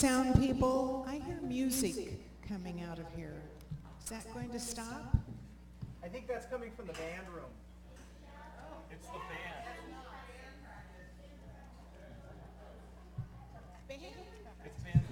sound people? I hear music coming out of here. Is that going to stop? I think that's coming from the band room. It's the band. Band? It's band room.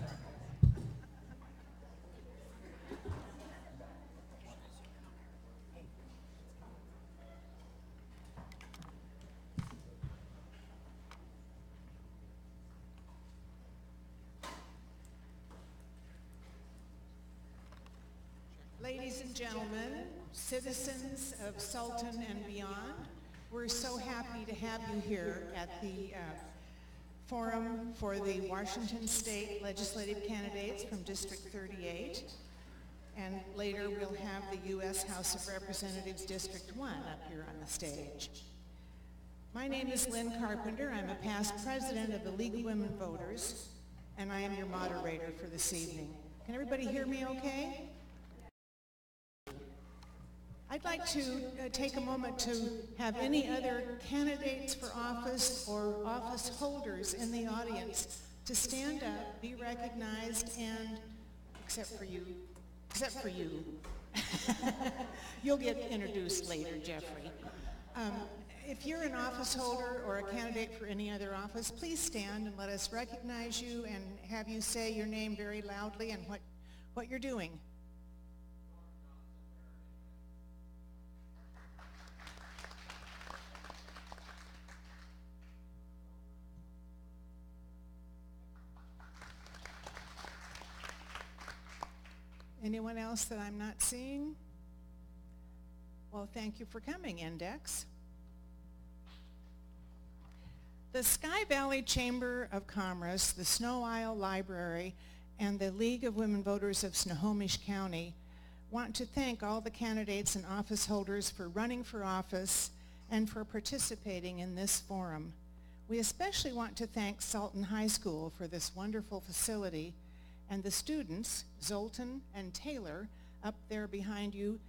Ladies and gentlemen, citizens of Sultan and beyond, we're so happy to have you here at the forum for the Washington State legislative candidates from District 38. And later we'll have the U.S. House of Representatives District 1 up here on the stage. My name is Lynn Carpenter. I'm a past president of the League of Women Voters, and I am your moderator for this evening. Can everybody hear me okay? I'd like to take a moment to have any other candidates for office or office holders in the audience to stand up, be recognized, and, except for you, you'll get introduced later, Jeffrey. If you're an office holder or a candidate for any other office, please stand and let us recognize you and have you say your name very loudly and what you're doing. Anyone else that I'm not seeing? Well, thank you for coming, Index. The Sky Valley Chamber of Commerce, the Sno-Isle Library, and the League of Women Voters of Snohomish County want to thank all the candidates and office holders for running for office and for participating in this forum. We especially want to thank Sultan High School for this wonderful facility, and the students, Sultan and Taylor, up there behind you,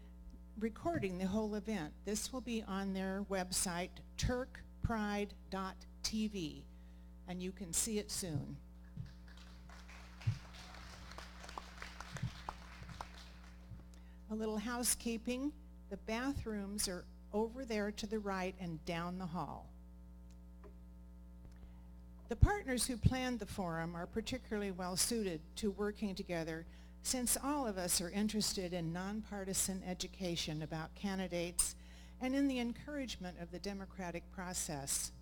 recording the whole event. This will be on their website, turkpride.tv, and you can see it soon. A little housekeeping. The bathrooms are over there to the right and down the hall. The partners who planned the forum are particularly well suited to working together, since all of us are interested in nonpartisan education about candidates and in the encouragement of the democratic process.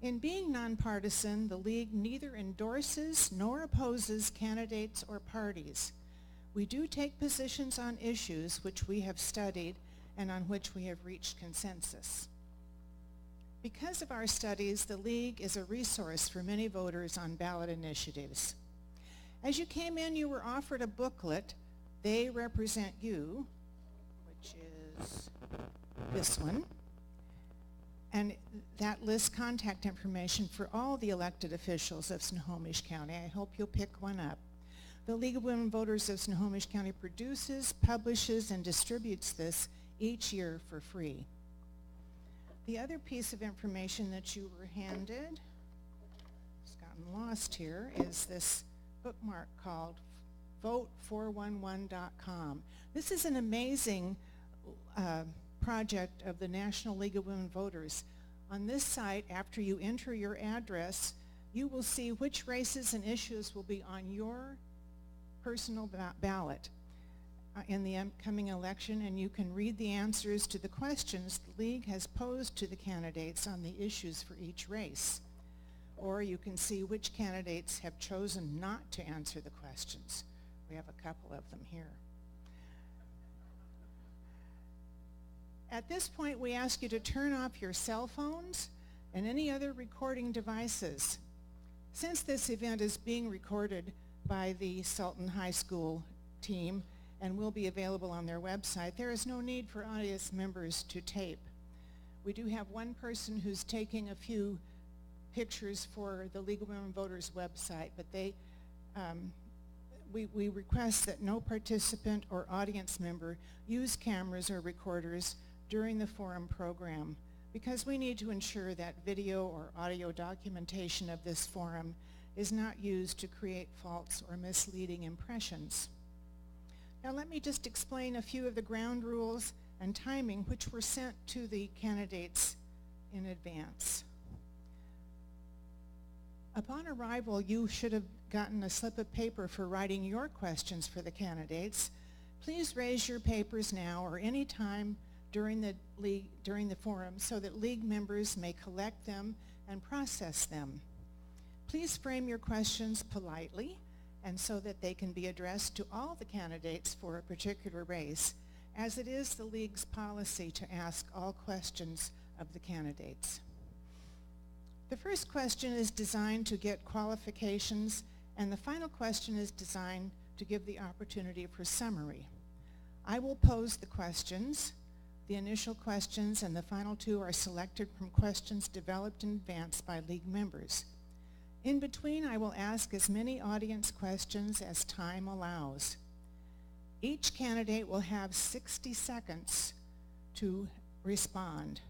In being nonpartisan, the League neither endorses nor opposes candidates or parties. We do take positions on issues which we have studied and on which we have reached consensus. Because of our studies, the League is a resource for many voters on ballot initiatives. As you came in, you were offered a booklet, They Represent You, which is this one, and that lists contact information for all the elected officials of Snohomish County. I hope you'll pick one up. The League of Women Voters of Snohomish County produces, publishes, and distributes this each year for free. The other piece of information that you were handed, it's gotten lost here, is this bookmark called vote411.com. This is an amazing project of the National League of Women Voters. On this site, after you enter your address, you will see which races and issues will be on your personal ballot in the upcoming election, and you can read the answers to the questions the League has posed to the candidates on the issues for each race. Or you can see which candidates have chosen not to answer the questions. We have a couple of them here. At this point, we ask you to turn off your cell phones and any other recording devices. Since this event is being recorded by the Sultan High School team and will be available on their website, there is no need for audience members to tape. We do have one person who's taking a few pictures for the League of Women Voters website, but we request that no participant or audience member use cameras or recorders during the forum program, because we need to ensure that video or audio documentation of this forum is not used to create false or misleading impressions. Now let me just explain a few of the ground rules and timing which were sent to the candidates in advance. Upon arrival, you should have gotten a slip of paper for writing your questions for the candidates. Please raise your papers now or any time during the forum so that league members may collect them and process them. Please frame your questions politely and so that they can be addressed to all the candidates for a particular race, as it is the league's policy to ask all questions of the candidates. The first question is designed to get qualifications, and the final question is designed to give the opportunity for summary. I will pose the questions. The initial questions and the final two are selected from questions developed in advance by league members. In between, I will ask as many audience questions as time allows. Each candidate will have 60 seconds to respond.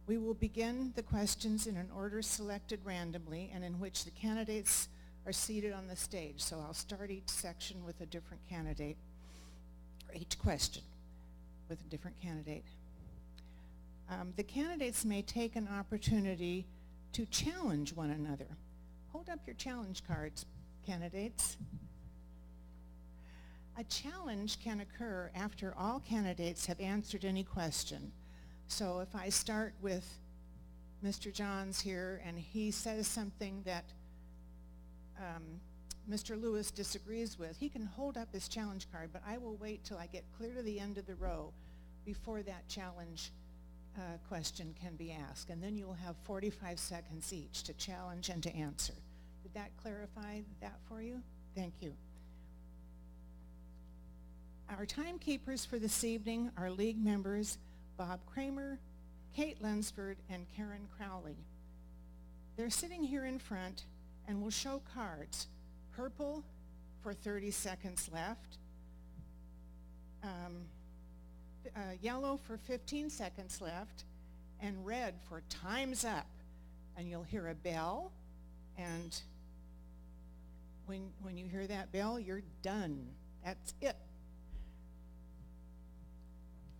We will begin the questions in an order selected randomly and in which the candidates are seated on the stage. So I'll start each section with a different candidate, or each question with a different candidate. The candidates may take an opportunity to challenge one another. Hold up your challenge cards, candidates. A challenge can occur after all candidates have answered any question. So if I start with Mr. Johns here and he says something that Mr. Lewis disagrees with, he can hold up his challenge card, but I will wait till I get clear to the end of the row before that challenge question can be asked. And then you will have 45 seconds each to challenge and to answer. Did that clarify that for you? Thank you. Our timekeepers for this evening are league members Bob Kramer, Kate Lunsford, and Karen Crowley. They're sitting here in front and will show cards. Purple for 30 seconds left, yellow for 15 seconds left, and red for time's up. And you'll hear a bell, and when you hear that bell, you're done. That's it.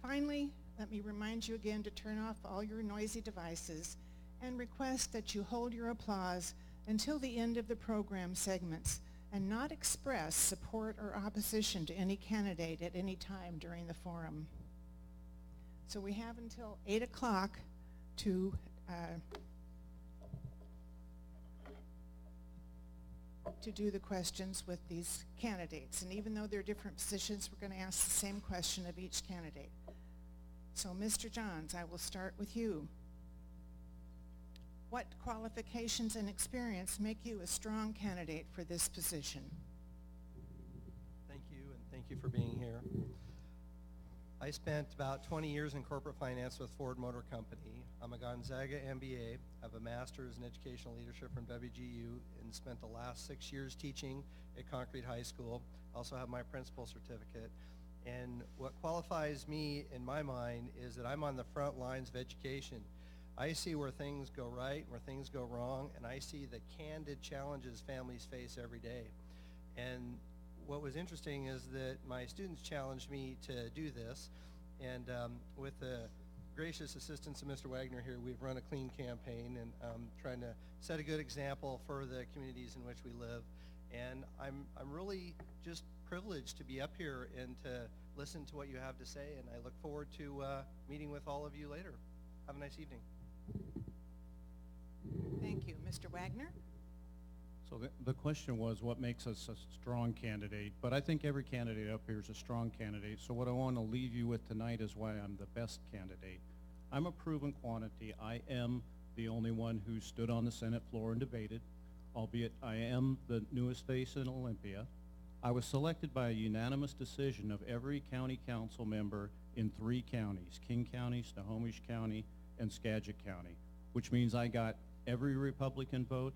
Finally, let me remind you again to turn off all your noisy devices and request that you hold your applause until the end of the program segments and not express support or opposition to any candidate at any time during the forum. So we have until 8 o'clock to do the questions with these candidates. And even though they're different positions, we're going to ask the same question of each candidate. So Mr. Johns, I will start with you. What qualifications and experience make you a strong candidate for this position? Thank you, and thank you for being here. I spent about 20 years in corporate finance with Ford Motor Company. I'm a Gonzaga MBA, have a master's in educational leadership from WGU, and spent the last 6 years teaching at Concrete High School. Also have my principal certificate. And what qualifies me in my mind is that I'm on the front lines of education. I see where things go right, where things go wrong, and I see the candid challenges families face every day. And what was interesting is that my students challenged me to do this, and with the gracious assistance of Mr. Wagner here, we've run a clean campaign and trying to set a good example for the communities in which we live. And I'm really just privileged to be up here and to listen to what you have to say, and I look forward to meeting with all of you later. Have a nice evening. Thank you. Mr. Wagner? So the question was, what makes us a strong candidate? But I think every candidate up here is a strong candidate. So what I want to leave you with tonight is why I'm the best candidate. I'm a proven quantity. I am the only one who stood on the Senate floor and debated, albeit I am the newest face in Olympia. I was selected by a unanimous decision of every county council member in 3 counties, King County, Snohomish County, and Skagit County, which means I got every Republican vote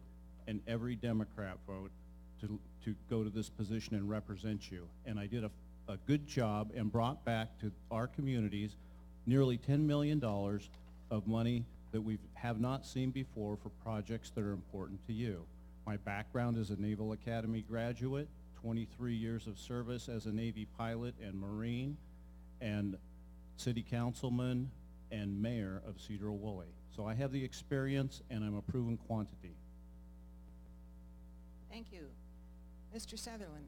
and every Democrat vote to go to this position and represent you. And I did a good job and brought back to our communities nearly $10 million of money that we have not seen before for projects that are important to you. My background is a Naval Academy graduate, 23 years of service as a Navy pilot and Marine, and city councilman and mayor of Cedar-Woolley. So I have the experience, and I'm a proven quantity. Thank you. Mr. Sutherland.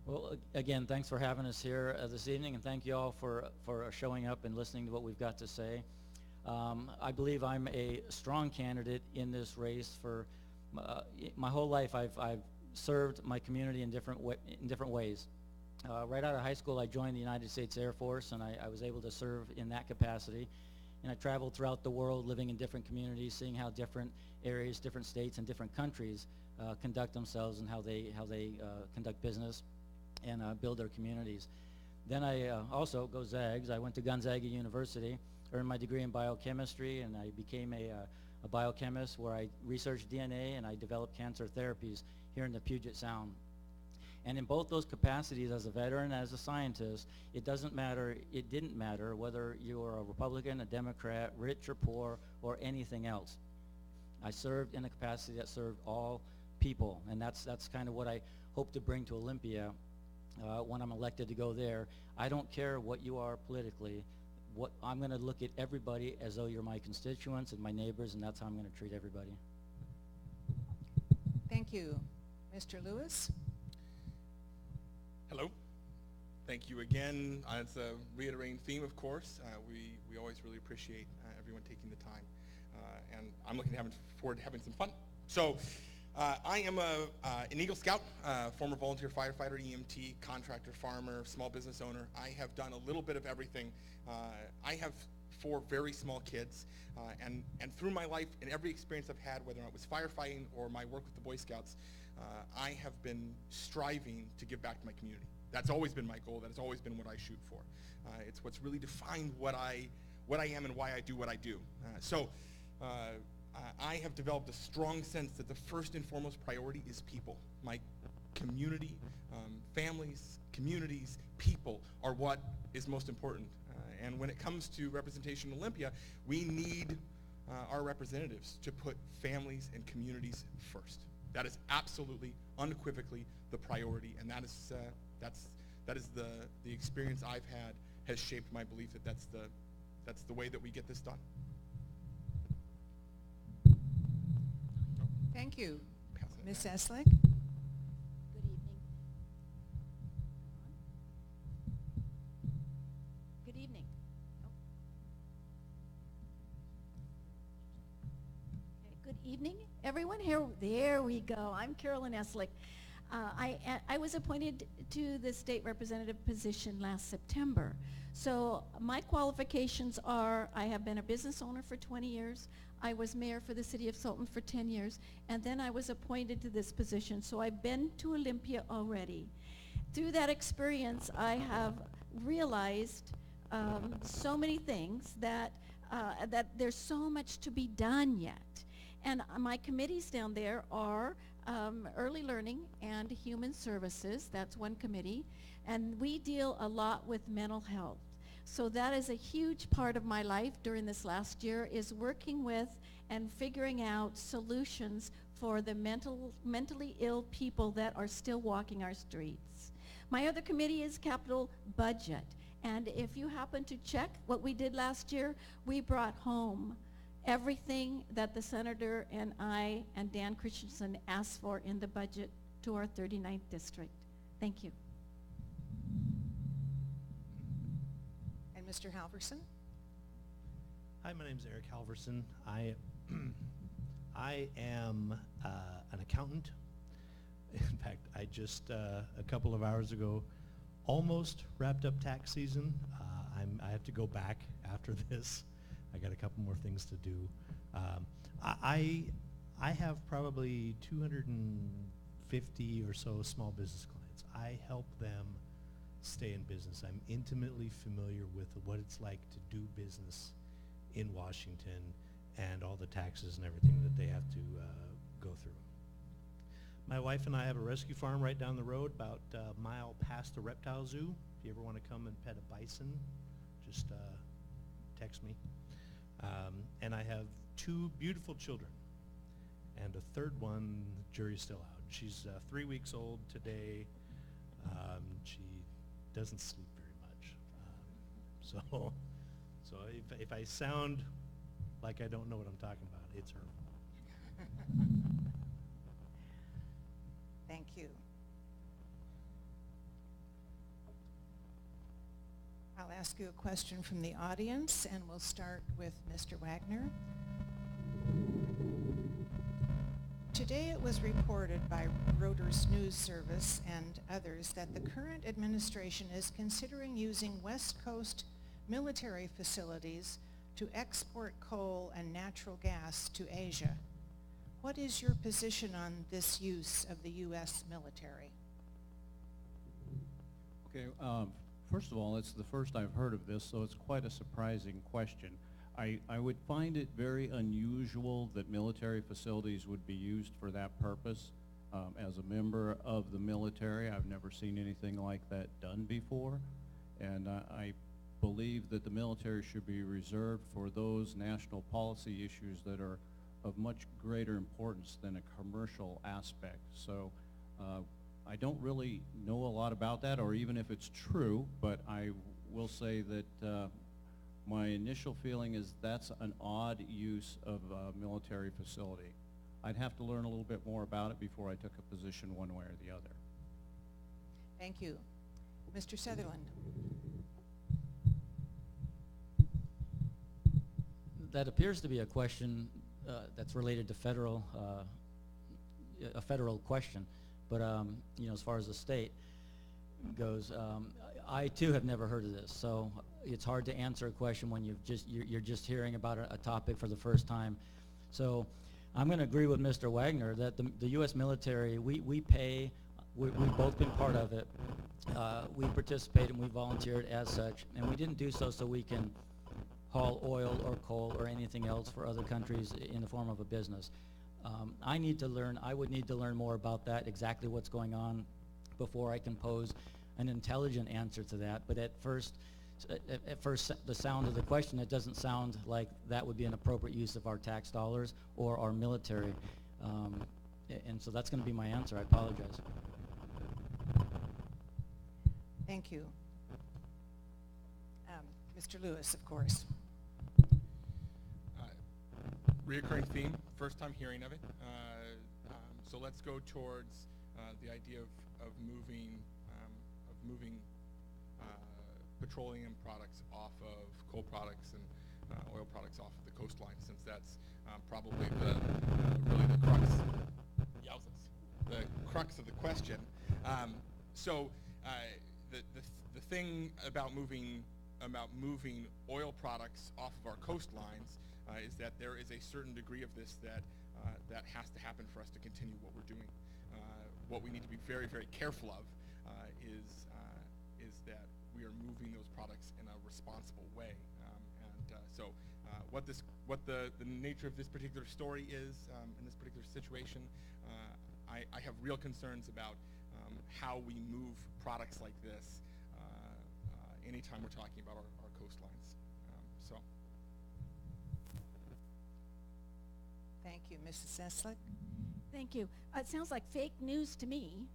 Well, again, thanks for having us here this evening, and thank you all for showing up and listening to what we've got to say. I believe I'm a strong candidate in this race. For my whole life, I've served my community in different ways. Right out of high school, I joined the United States Air Force, and I was able to serve in that capacity. And I traveled throughout the world, living in different communities, seeing how different areas, different states, and different countries conduct themselves and how they conduct business and build their communities. Then I also go Zags. I went to Gonzaga University, earned my degree in biochemistry, and I became a biochemist where I researched DNA and I developed cancer therapies here in the Puget Sound. And in both those capacities, as a veteran, as a scientist, it didn't matter whether you were a Republican, a Democrat, rich or poor, or anything else. I served in a capacity that served all people, and that's kind of what I hope to bring to Olympia when I'm elected to go there. I don't care what you are politically. I'm going to look at everybody as though you're my constituents and my neighbors, and that's how I'm going to treat everybody. Thank you. Mr. Lewis? Hello. Thank you again. It's a reiterating theme, of course. We always really appreciate everyone taking the time. And I'm looking forward to having some fun. So I am an Eagle Scout, former volunteer firefighter, EMT, contractor, farmer, small business owner. I have done a little bit of everything. I have 4 very small kids. And through my life and every experience I've had, whether it was firefighting or my work with the Boy Scouts, I have been striving to give back to my community. That's always been my goal. That has always been what I shoot for. It's what's really defined what I am and why I do what I do. I have developed a strong sense that the first and foremost priority is people. My community, families, communities, people are what is most important. And when it comes to representation in Olympia, we need our representatives to put families and communities first. That is absolutely, unequivocally the priority, and that is the experience I've had has shaped my belief that that's the way that we get this done. Thank you. Ms. Eslick? Good evening. Good evening. Okay, good evening, everyone. There we go. I'm Carolyn S Lee. I was appointed to the state representative position last September. So my qualifications are, I have been a business owner for 20 years. I was mayor for the city of Sultan for 10 years, and then I was appointed to this position. So I've been to Olympia already. Through that experience, I have realized so many things that there's so much to be done yet. And my committees down there are early learning and human services. That's one committee. And we deal a lot with mental health. So that is a huge part of my life during this last year, is working with and figuring out solutions for the mentally ill people that are still walking our streets. My other committee is capital budget. And if you happen to check what we did last year, we brought home everything that the senator and I and Dan Christensen asked for in the budget to our 39th district. Thank you. And Mr. Halverson? Hi, my name is Eric Halverson. I am an accountant. In fact, I just a couple of hours ago almost wrapped up tax season. I have to go back after this. I got a couple more things to do. I have probably 250 or so small business clients. I help them stay in business. I'm intimately familiar with what it's like to do business in Washington and all the taxes and everything that they have to go through. My wife and I have a rescue farm right down the road, about a mile past the reptile zoo. If you ever want to come and pet a bison, just text me. And I have 2 beautiful children. And a third one, jury's still out. She's 3 weeks old today. She doesn't sleep very much. So if I sound like I don't know what I'm talking about, it's her. Thank you. I'll ask you a question from the audience, and we'll start with Mr. Wagner. Today it was reported by Reuters News Service and others that the current administration is considering using West Coast military facilities to export coal and natural gas to Asia. What is your position on this use of the U.S. military? Okay, first of all, it's the first I've heard of this, so it's quite a surprising question. I would find it very unusual that military facilities would be used for that purpose. As a member of the military, I've never seen anything like that done before, and I believe that the military should be reserved for those national policy issues that are of much greater importance than a commercial aspect. So I don't really know a lot about that, or even if it's true, but I will say that my initial feeling is that's an odd use of a military facility. I'd have to learn a little bit more about it before I took a position one way or the other. Thank you. Mr. Sutherland. That appears to be a question that's related to a federal question, but you know, as far as the state goes, I too have never heard of this, so it's hard to answer a question when you're just hearing about a topic for the first time. So I'm going to agree with Mr. Wagner that the U.S. military, we pay, we've both been part of it. We participated and we volunteered as such, and we didn't do so we can haul oil or coal or anything else for other countries in the form of a business. I would need to learn more about that, exactly what's going on, before I can pose an intelligent answer to that. But at first, the sound of the question, it doesn't sound like that would be an appropriate use of our tax dollars or our military. And so that's going to be my answer. I apologize. Thank you. Mr. Lewis, of course. Reoccurring theme, first time hearing of it. So let's go towards the idea of moving petroleum products off of coal products and oil products off of the coastline, since that's probably really the crux. Yowzas. The crux of the question. So the thing about moving oil products off of our coastlines is that there is a certain degree of this that has to happen for us to continue what we're doing. What we need to be very, very careful of is that we are moving those products in a responsible way. So what the nature of this particular story is in this particular situation, I have real concerns about how we move products like this anytime we're talking about our coastlines. Thank you. Mrs. Eslick? Thank you. It sounds like fake news to me.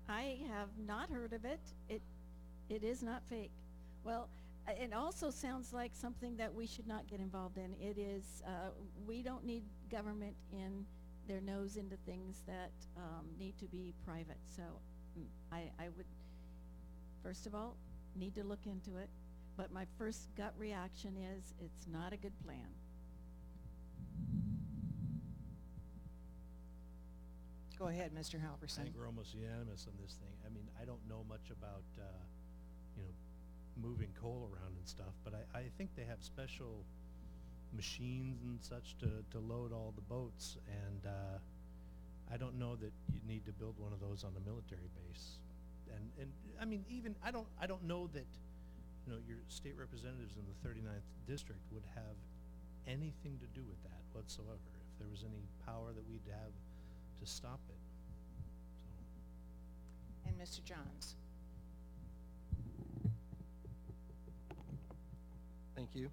I have not heard of it. It is not fake. Well, it also sounds like something that we should not get involved in. It is, we don't need government in their nose into things that need to be private. So I would, first of all, need to look into it. But my first gut reaction is it's not a good plan. Go ahead, Mr. Halverson. I think we're almost unanimous on this thing. I mean, I don't know much about, moving coal around and stuff, but I think they have special machines and such to load all the boats, and I don't know that you need to build one of those on a military base. And I mean, even I don't know that your state representatives in the 39th district would have anything to do with that whatsoever. If there was any power that we'd have to stop it. So. And Mr. Johns. Thank you.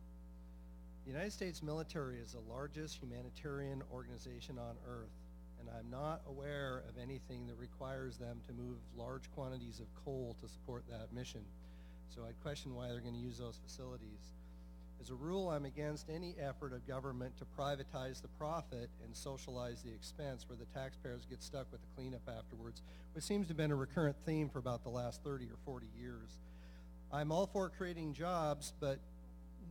The United States military is the largest humanitarian organization on earth, and I'm not aware of anything that requires them to move large quantities of coal to support that mission. So I'd question why they're going to use those facilities. As a rule, I'm against any effort of government to privatize the profit and socialize the expense where the taxpayers get stuck with the cleanup afterwards, which seems to have been a recurrent theme for about the last 30 or 40 years. I'm all for creating jobs, but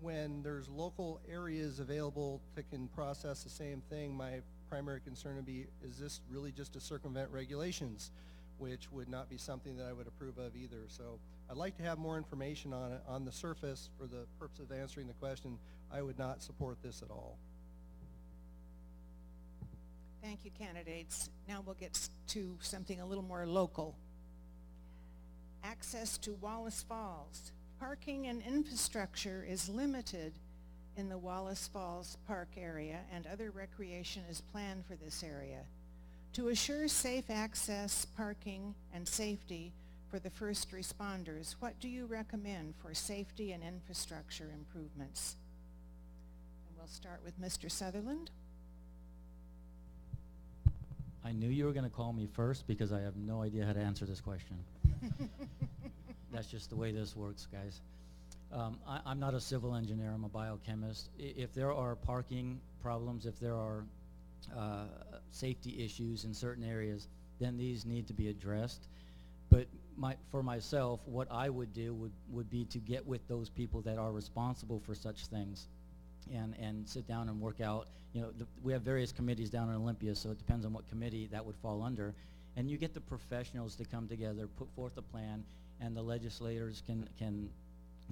when there's local areas available that can process the same thing, my primary concern would be, is this really just to circumvent regulations, which would not be something that I would approve of either. So I'd like to have more information on it. On the surface, for the purpose of answering the question, I would not support this at all. Thank you, candidates. Now we'll get to something a little more local. Access to Wallace Falls. Parking and infrastructure is limited in the Wallace Falls Park area, and other recreation is planned for this area. To assure safe access, parking, and safety for the first responders, what do you recommend for safety and infrastructure improvements? And we'll start with Mr. Sutherland. I knew you were going to call me first because I have no idea how to answer this question. That's just the way this works, guys. I'm not a civil engineer, I'm a biochemist. If there are parking problems, if there are safety issues in certain areas, then these need to be addressed. But for myself, what I would do would be to get with those people that are responsible for such things and sit down and work out. You know, we have various committees down in Olympia, so it depends on what committee that would fall under. And you get the professionals to come together, put forth a plan, and the legislators can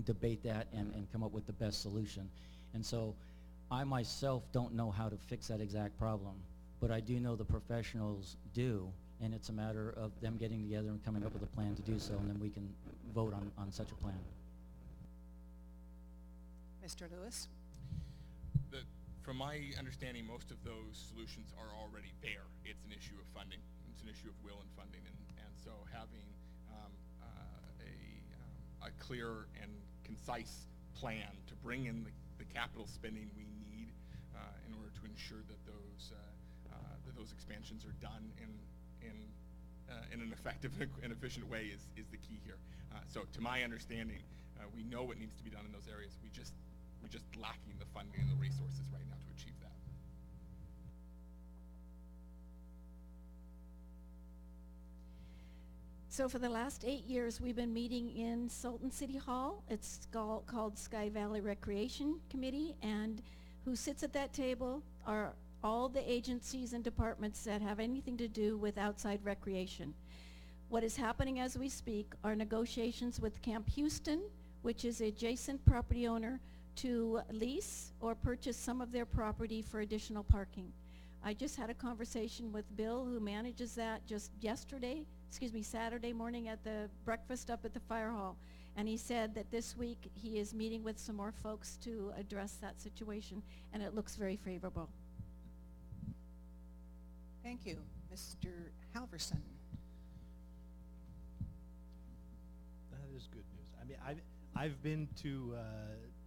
debate that and come up with the best solution. And so I myself don't know how to fix that exact problem, but I do know the professionals do, and it's a matter of them getting together and coming up with a plan to do so, and then we can vote on such a plan. Mr. Lewis? From my understanding, most of those solutions are already there. It's an issue of funding. It's an issue of will and funding, and so having a clear and concise plan to bring in the capital spending we need in order to ensure that those expansions are done in an effective and efficient way is the key here. So to my understanding, we know what needs to be done in those areas. We're just lacking the funding and the resources right now to achieve that. So for the last 8 years, we've been meeting in Sultan City Hall. It's called Sky Valley Recreation Committee, and who sits at that table are all the agencies and departments that have anything to do with outside recreation. What is happening as we speak are negotiations with Camp Houston, which is adjacent property owner, to lease or purchase some of their property for additional parking. I just had a conversation with Bill, who manages that, just Saturday morning at the breakfast up at the fire hall. And he said that this week he is meeting with some more folks to address that situation, and it looks very favorable. Thank you. Mr. Halverson? That is good news. I mean, I've been to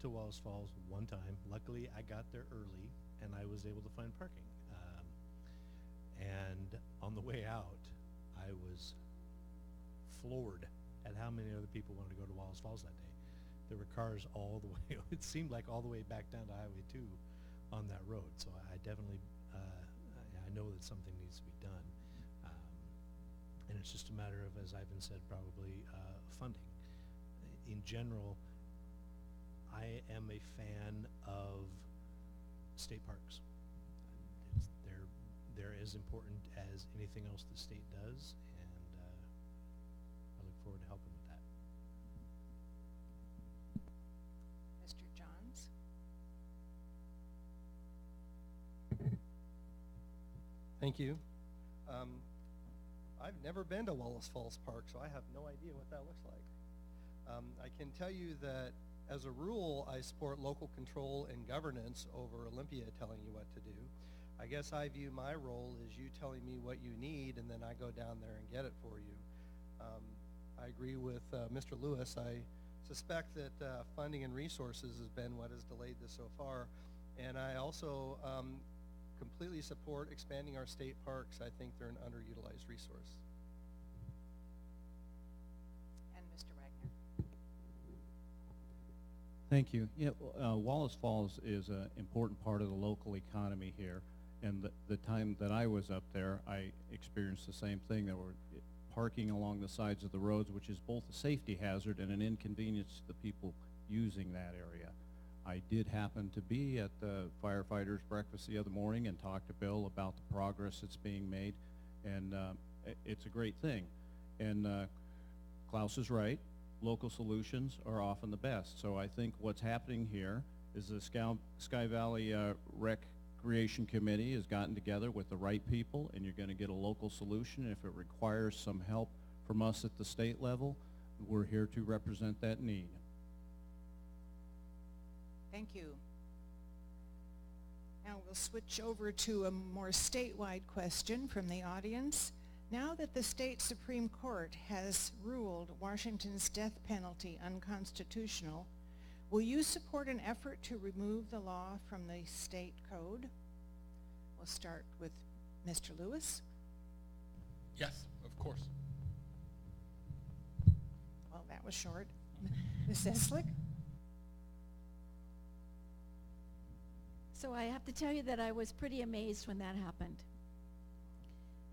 Wallace Falls one time. Luckily, I got there early, and I was able to find parking. And on the way out, I was floored at how many other people wanted to go to Wallace Falls that day. There were cars all the way, it seemed like all the way back down to Highway 2 on that road. So I definitely, I know that something needs to be done. And it's just a matter of, as Ivan said, probably funding. In general, I am a fan of state parks. They're as important as anything else the state does, and I look forward to helping with that. Mr. Johns? Thank you. I've never been to Wallace Falls Park, so I have no idea what that looks like. I can tell you that as a rule, I support local control and governance over Olympia telling you what to do. I guess I view my role as you telling me what you need, and then I go down there and get it for you. I agree with Mr. Lewis. I suspect that funding and resources has been what has delayed this so far. And I also completely support expanding our state parks. I think they're an underutilized resource. And Mr. Wagner. Thank you. Yeah, Wallace Falls is an important part of the local economy here. And the time that I was up there, I experienced the same thing. There were parking along the sides of the roads, which is both a safety hazard and an inconvenience to the people using that area. I did happen to be at the firefighters' breakfast the other morning and talked to Bill about the progress that's being made, and it's a great thing. And Klaus is right. Local solutions are often the best. So I think what's happening here is the Sky Valley Recreation Committee has gotten together with the right people, and you're going to get a local solution. If it requires some help from us at the state level, we're here to represent that need. Thank you. Now we'll switch over to a more statewide question from the audience. Now that the state Supreme Court has ruled Washington's death penalty unconstitutional, will you support an effort to remove the law from the state code? We'll start with Mr. Lewis. Yes, of course. Well, that was short. Ms. Eslick? So I have to tell you that I was pretty amazed when that happened.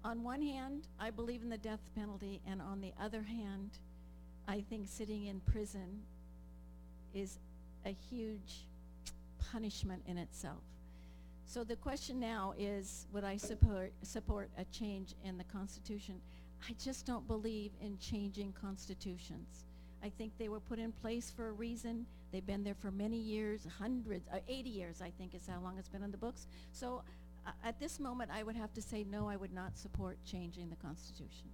On one hand, I believe in the death penalty, and on the other hand, I think sitting in prison is a huge punishment in itself. So the question now is, would I support a change in the Constitution? I just don't believe in changing constitutions. I think they were put in place for a reason. They've been there for many years, 80 years, I think is how long it's been in the books. So at this moment, I would have to say no, I would not support changing the Constitution.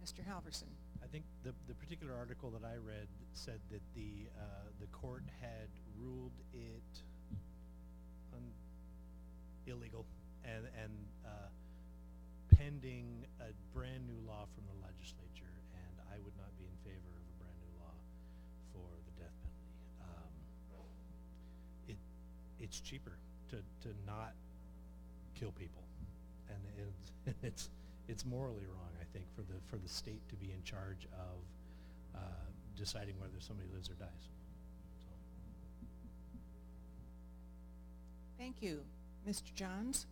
Mr. Halverson. I think the particular article that I read said that the court had ruled it illegal and pending a brand new law from the legislature, and I would not be in favor of a brand new law for the death penalty. It's cheaper to not kill people, and it's morally wrong, I think, for the state to be in charge of deciding whether somebody lives or dies. So. Thank you. Mr. Johns?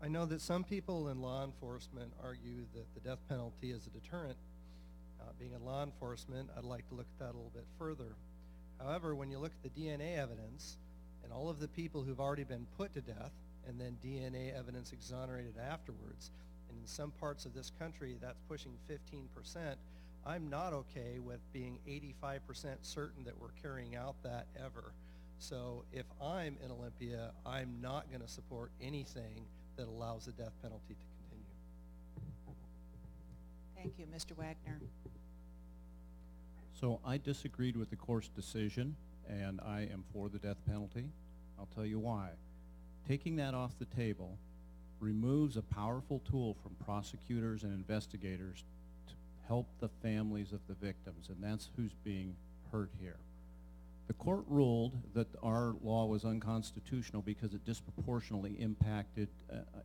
I know that some people in law enforcement argue that the death penalty is a deterrent. Being in law enforcement, I'd like to look at that a little bit further. However, when you look at the DNA evidence and all of the people who've already been put to death and then DNA evidence exonerated afterwards, and in some parts of this country that's pushing 15%, I'm not okay with being 85% certain that we're carrying out that ever. So if I'm in Olympia, I'm not going to support anything that allows the death penalty to continue. Thank you. Mr. Wagner? So I disagreed with the court's decision, and I am for the death penalty. I'll tell you why. Taking that off the table removes a powerful tool from prosecutors and investigators to help the families of the victims, and that's who's being hurt here. The court ruled that our law was unconstitutional because it disproportionately impacted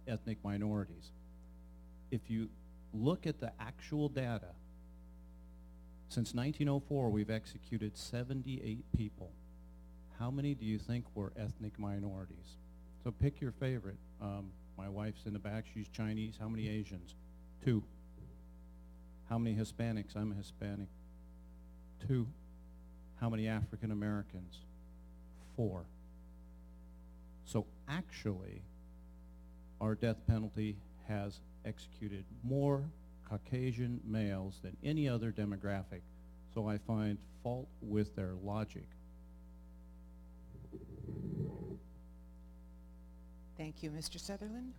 ethnic minorities. If you look at the actual data, since 1904 we've executed 78 people. How many do you think were ethnic minorities? So pick your favorite. My wife's in the back, she's Chinese. How many Asians? 2. How many Hispanics? I'm a Hispanic. 2. How many African Americans? 4. So actually, our death penalty has executed more Caucasian males than any other demographic. So I find fault with their logic. Thank you. Mr. Sutherland?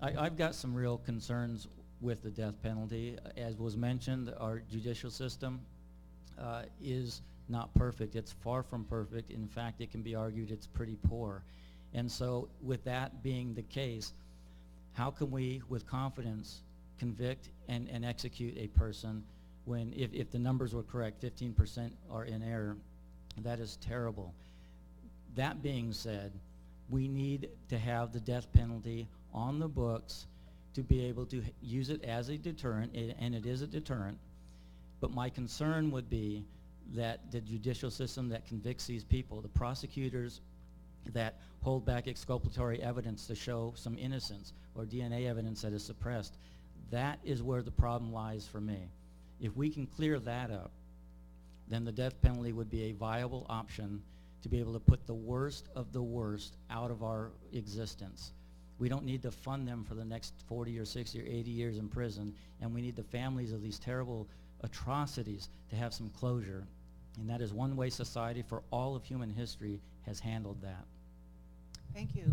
I've got some real concerns with the death penalty. As was mentioned, our judicial system is not perfect. It's far from perfect. In fact, it can be argued it's pretty poor. And so with that being the case, How can we, with confidence, convict and execute a person when, if the numbers were correct, 15% are in error? That is terrible. That being said, we need to have the death penalty on the books to be able to use it as a deterrent, and it is a deterrent. But my concern would be that the judicial system that convicts these people, the prosecutors that hold back exculpatory evidence to show some innocence or DNA evidence that is suppressed, that is where the problem lies for me. If we can clear that up, then the death penalty would be a viable option to be able to put the worst of the worst out of our existence. We don't need to fund them for the next 40 or 60 or 80 years in prison, and we need the families of these terrible atrocities to have some closure. And that is one way society for all of human history has handled that. Thank you.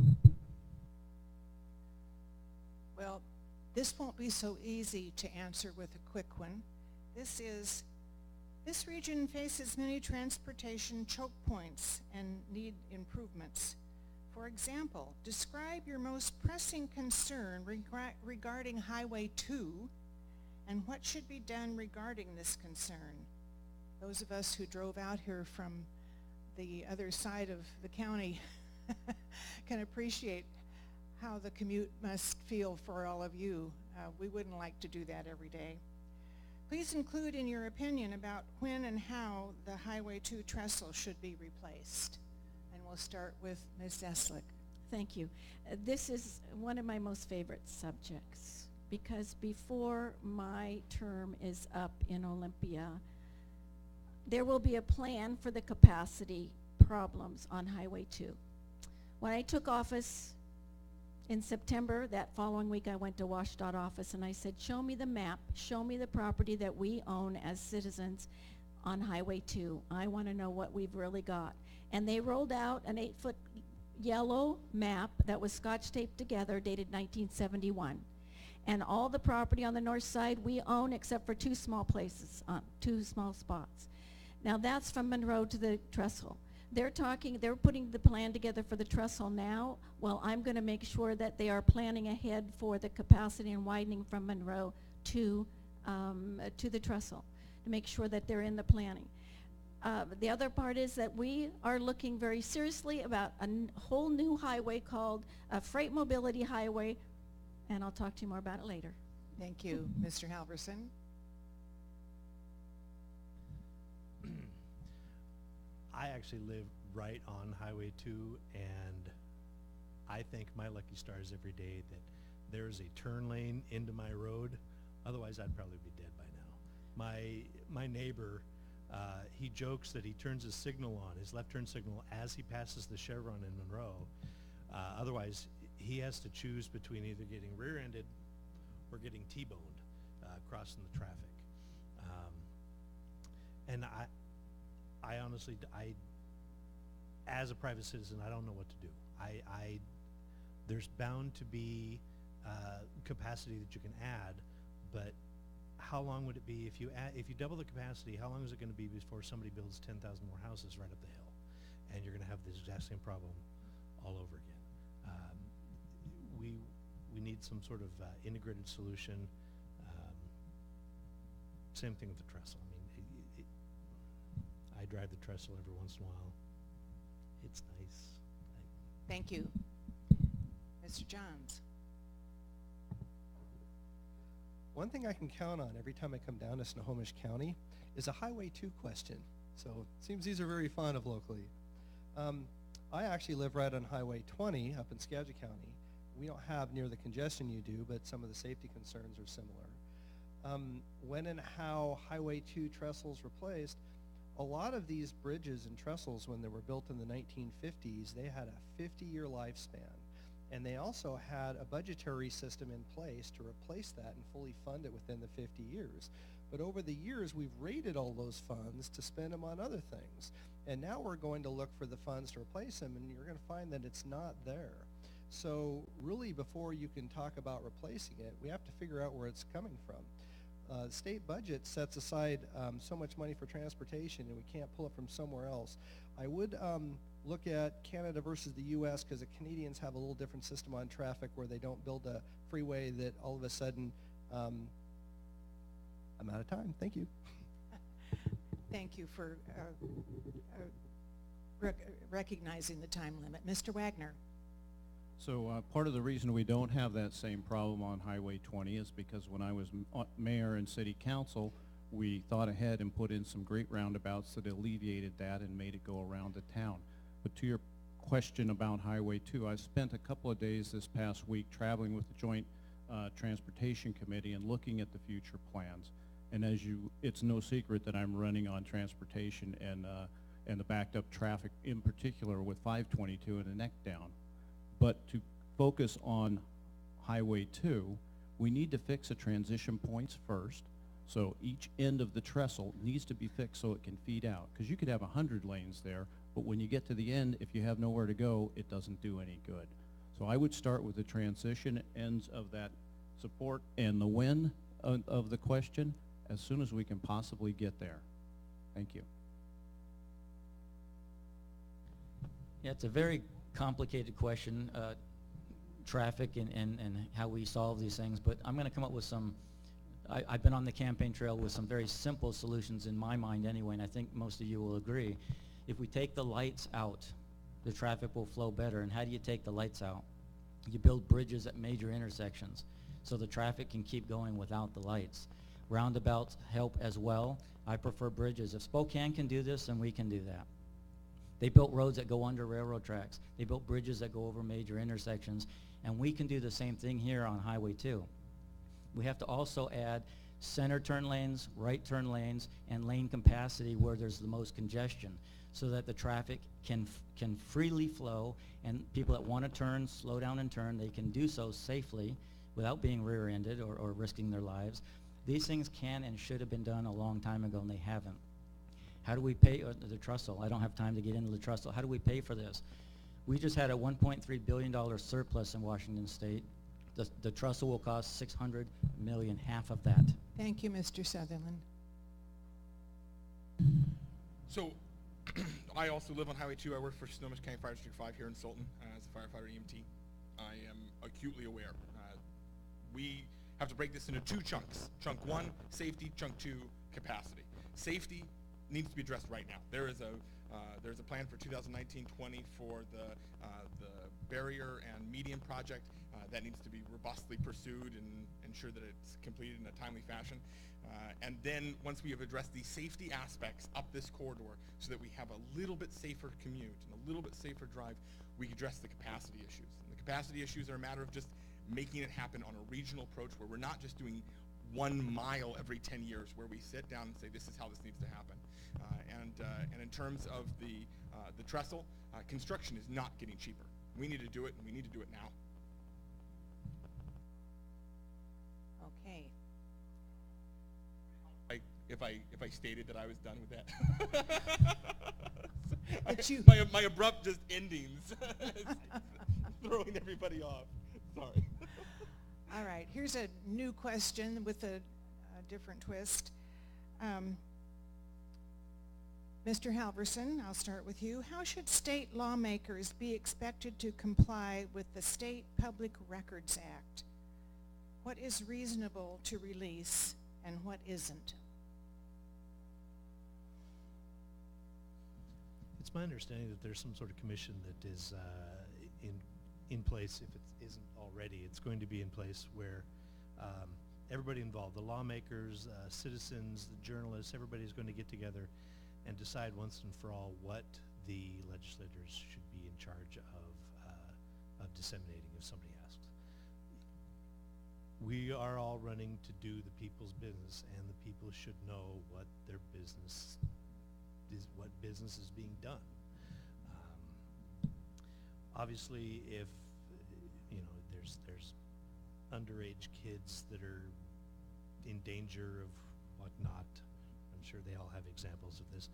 Well, this won't be so easy to answer with a quick one. This region faces many transportation choke points and need improvements. For example, describe your most pressing concern regarding Highway 2 and what should be done regarding this concern. Those of us who drove out here from the other side of the county can appreciate how the commute must feel for all of you. We wouldn't like to do that every day. Please include in your opinion about when and how the Highway 2 trestle should be replaced. And we'll start with Ms. Eslick. Thank you. This is one of my most favorite subjects because before my term is up in Olympia, there will be a plan for the capacity problems on Highway 2. When I took office in September, that following week I went to WashDOT office and I said, show me the map, show me the property that we own as citizens on Highway 2. I want to know what we've really got. And they rolled out an 8-foot yellow map that was scotch taped together, dated 1971. And all the property on the north side we own except for two small places, two small spots. Now that's from Monroe to the trestle. They're putting the plan together for the trestle now. Well, I'm going to make sure that they are planning ahead for the capacity and widening from Monroe to the trestle to make sure that they're in the planning. The other part is that we are looking very seriously about a whole new highway called a Freight Mobility Highway, and I'll talk to you more about it later. Thank you. Mr. Halverson. I actually live right on Highway 2, and I thank my lucky stars every day that there's a turn lane into my road. Otherwise, I'd probably be dead by now. My neighbor, he jokes that he turns his signal on, his left turn signal, as he passes the Chevron in Monroe. Otherwise, he has to choose between either getting rear-ended or getting T-boned crossing the traffic. And I honestly, as a private citizen, I don't know what to do. There's bound to be capacity that you can add, but how long would it be if you double the capacity? How long is it going to be before somebody builds 10,000 more houses right up the hill, and you're going to have this exact same problem all over again? We need some sort of integrated solution. Same thing with the trestle. I mean, I drive the trestle every once in a while. It's nice. Thank you. Mr. Johns. One thing I can count on every time I come down to Snohomish County is a Highway 2 question. So it seems these are very fond of locally. I actually live right on Highway 20 up in Skagit County. We don't have near the congestion you do, but some of the safety concerns are similar. When and how Highway 2 trestles replaced, a lot of these bridges and trestles, when they were built in the 1950s, they had a 50-year lifespan. And they also had a budgetary system in place to replace that and fully fund it within the 50 years. But over the years, we've raided all those funds to spend them on other things. And now we're going to look for the funds to replace them, and you're going to find that it's not there. So really, before you can talk about replacing it, we have to figure out where it's coming from. The state budget sets aside so much money for transportation, and we can't pull it from somewhere else. I would look at Canada versus the U.S. because the Canadians have a little different system on traffic where they don't build a freeway that all of a sudden, I'm out of time. Thank you. Thank you for recognizing the time limit. Mr. Wagner. So part of the reason we don't have that same problem on Highway 20 is because when I was mayor and city council, we thought ahead and put in some great roundabouts that alleviated that and made it go around the town. But to your question about Highway 2, I spent a couple of days this past week traveling with the Joint Transportation Committee and looking at the future plans. And it's no secret that I'm running on transportation and the backed up traffic in particular with 522 and the neck down. But to focus on Highway 2, we need to fix the transition points first. So each end of the trestle needs to be fixed so it can feed out. Because you could have 100 lanes there, but when you get to the end, if you have nowhere to go, it doesn't do any good. So I would start with the transition ends of that support and the when of the question as soon as we can possibly get there. Thank you. Yeah, it's a very complicated question, traffic and how we solve these things, but I'm going to come up with some, I've been on the campaign trail with some very simple solutions in my mind anyway, and I think most of you will agree. If we take the lights out, the traffic will flow better. And how do you take the lights out? You build bridges at major intersections so the traffic can keep going without the lights. Roundabouts help as well. I prefer bridges. If Spokane can do this, then we can do that. They built roads that go under railroad tracks. They built bridges that go over major intersections. And we can do the same thing here on Highway 2. We have to also add center turn lanes, right turn lanes, and lane capacity where there's the most congestion so that the traffic can freely flow, and people that want to turn, slow down and turn, they can do so safely without being rear-ended or risking their lives. These things can and should have been done a long time ago, and they haven't. How do we pay the trestle? I don't have time to get into the trestle. How do we pay for this? We just had a $1.3 billion surplus in Washington State. The trestle will cost $600 million, half of that. Thank you, Mr. Sutherland. So, I also live on Highway 2. I work for Snohomish County Fire District 5 here in Sultan as a firefighter EMT. I am acutely aware. We have to break this into two chunks. Chunk 1, safety. Chunk 2, capacity. Safety needs to be addressed right now. There's a plan for 2019-20 for the barrier and median project that needs to be robustly pursued and ensure that it's completed in a timely fashion. And then once we have addressed the safety aspects up this corridor so that we have a little bit safer commute and a little bit safer drive, we address the capacity issues. And the capacity issues are a matter of just making it happen on a regional approach where we're not just doing 1 mile every 10 years, where we sit down and say, this is how this needs to happen. And in terms of the trestle, construction is not getting cheaper. We need to do it, and we need to do it now. Okay. If I stated that I was done with that. But you my abrupt just endings throwing everybody off. Sorry. All right, here's a new question with a different twist. Mr. Halverson, I'll start with you. How should state lawmakers be expected to comply with the State Public Records Act? What is reasonable to release and what isn't? It's my understanding that there's some sort of commission that is in place. If it isn't already, it's going to be in place where everybody involved, the lawmakers, citizens, the journalists, everybody's going to get together and decide once and for all what the legislators should be in charge of disseminating if somebody asks. We are all running to do the people's business, and the people should know what their business is, what business is being done. Obviously, if there's underage kids that are in danger of whatnot, I'm sure they all have examples of this.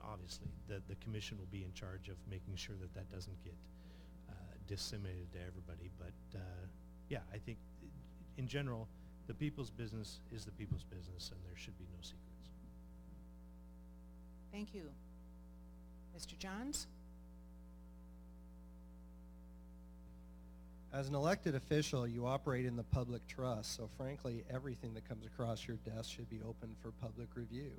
Obviously, the commission will be in charge of making sure that that doesn't get disseminated to everybody. But yeah, I think in general, the people's business is the people's business, and there should be no secrets. Thank you. Mr. Johns? As an elected official, you operate in the public trust, so frankly, everything that comes across your desk should be open for public review.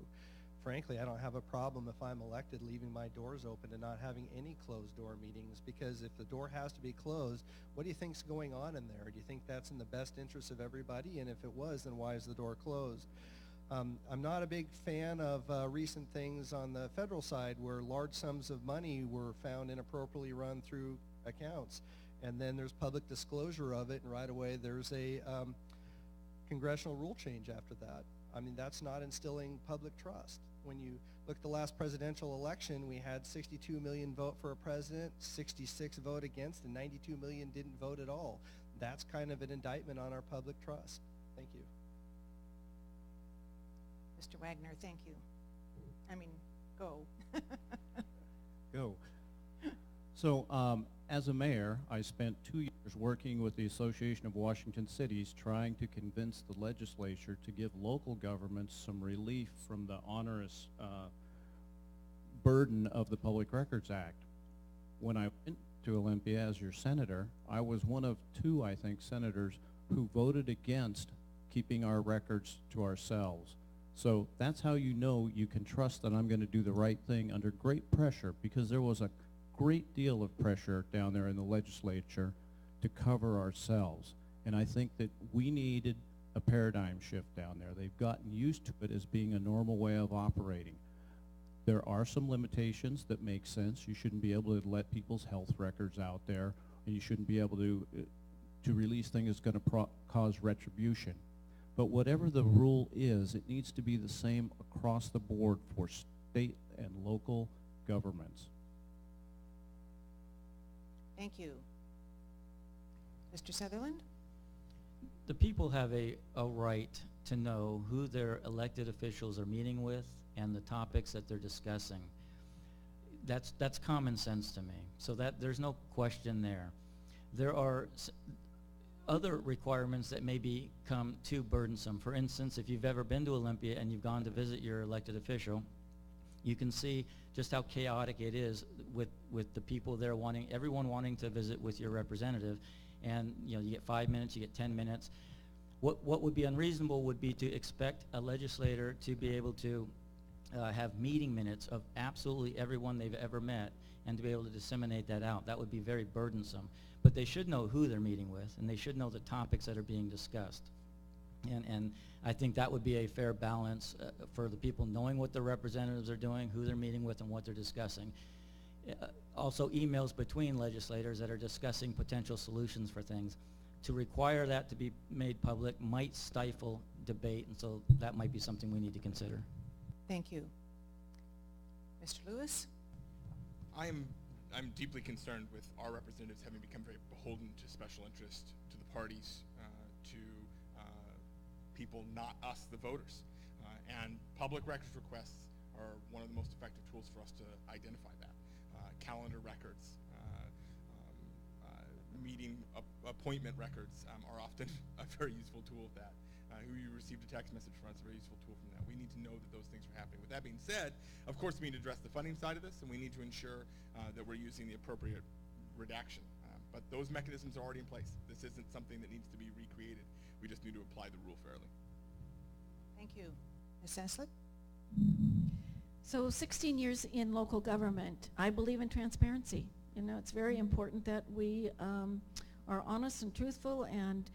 Frankly, I don't have a problem if I'm elected leaving my doors open and not having any closed door meetings, because if the door has to be closed, what do you think's going on in there? Do you think that's in the best interest of everybody? And if it was, then why is the door closed? I'm not a big fan of recent things on the federal side where large sums of money were found inappropriately run through accounts. And then there's public disclosure of it, and right away there's a congressional rule change after that. I mean, that's not instilling public trust. When you look at the last presidential election, we had 62 million vote for a president, 66 vote against, and 92 million didn't vote at all. That's kind of an indictment on our public trust. Thank you. Mr. Wagner, thank you. I mean, go. Go. So, as a mayor, I spent 2 years working with the Association of Washington Cities trying to convince the legislature to give local governments some relief from the onerous burden of the Public Records Act. When I went to Olympia as your senator, I was one of two, I think, senators who voted against keeping our records to ourselves. So that's how you know you can trust that I'm going to do the right thing under great pressure, because there was a great deal of pressure down there in the legislature to cover ourselves. And I think that we needed a paradigm shift down there. They've gotten used to it as being a normal way of operating. There are some limitations that make sense. You shouldn't be able to let people's health records out there, and you shouldn't be able to release things that's going to cause retribution. But whatever the rule is, it needs to be the same across the board for state and local governments. Thank you. Mr. Sutherland? The people have a right to know who their elected officials are meeting with and the topics that they're discussing. That's common sense to me. So that there's no question there. There are other requirements that may become too burdensome. For instance, if you've ever been to Olympia and you've gone to visit your elected official, you can see just how chaotic it is with the people there everyone wanting to visit with your representative. And you get 5 minutes, you get 10 minutes. What would be unreasonable would be to expect a legislator to be able to have meeting minutes of absolutely everyone they've ever met and to be able to disseminate that out. That would be very burdensome. But they should know who they're meeting with, and they should know the topics that are being discussed. And I think that would be a fair balance for the people knowing what their representatives are doing, who they're meeting with, and what they're discussing. Also, emails between legislators that are discussing potential solutions for things. To require that to be made public might stifle debate, and so that might be something we need to consider. Thank you. Mr. Lewis? I'm deeply concerned with our representatives having become very beholden to special interest, to the parties, to people, not us, the voters. And public records requests are one of the most effective tools for us to identify that. Calendar records, meeting appointment records are often a very useful tool of that. Who you received a text message from, it's a very useful tool from that. We need to know that those things are happening. With that being said, of course we need to address the funding side of this, and we need to ensure that we're using the appropriate redaction. But those mechanisms are already in place. This isn't something that needs to be recreated. We just need to apply the rule fairly. Thank you. Ms. Eslick? So 16 years in local government, I believe in transparency. It's very important that we are honest and truthful, and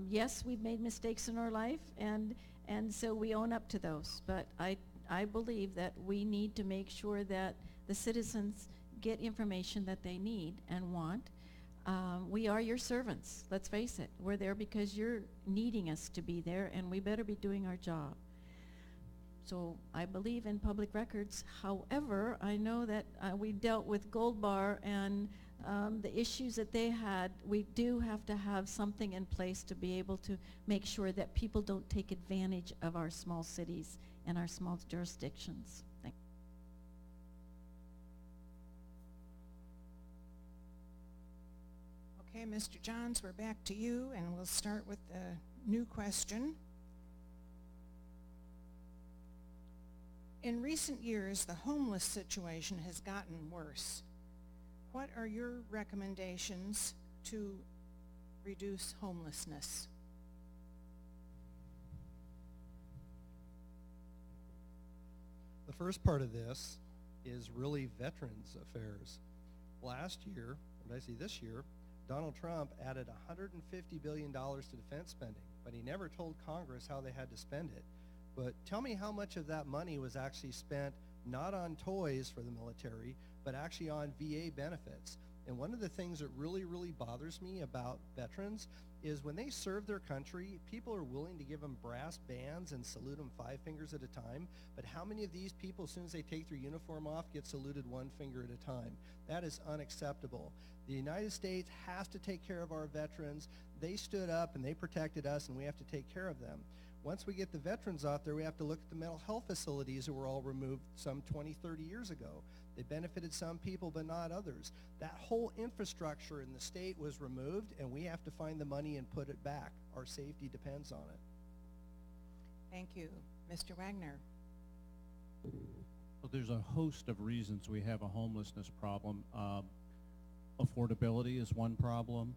yes, we've made mistakes in our life, and so we own up to those. But I believe that we need to make sure that the citizens get information that they need and want. We are your servants, let's face it. We're there because you're needing us to be there, and we better be doing our job. So I believe in public records. However, I know that we dealt with Gold Bar and the issues that they had. We do have to have something in place to be able to make sure that people don't take advantage of our small cities and our small jurisdictions. Thank you. Okay, Mr. Johns, we're back to you, and we'll start with a new question. In recent years, the homeless situation has gotten worse. What are your recommendations to reduce homelessness? The first part of this is really Veterans Affairs. Last year, or did I see this year, Donald Trump added $150 billion to defense spending, but he never told Congress how they had to spend it. But tell me how much of that money was actually spent not on toys for the military, but actually on VA benefits. And one of the things that really, really bothers me about veterans is when they serve their country, people are willing to give them brass bands and salute them 5 fingers at a time. But how many of these people, as soon as they take their uniform off, get saluted 1 finger at a time? That is unacceptable. The United States has to take care of our veterans. They stood up and they protected us, and we have to take care of them. Once we get the veterans out there, we have to look at the mental health facilities that were all removed some 20, 30 years ago. They benefited some people, but not others. That whole infrastructure in the state was removed, and we have to find the money and put it back. Our safety depends on it. Thank you. Mr. Wagner. Well, there's a host of reasons we have a homelessness problem. Affordability is one problem.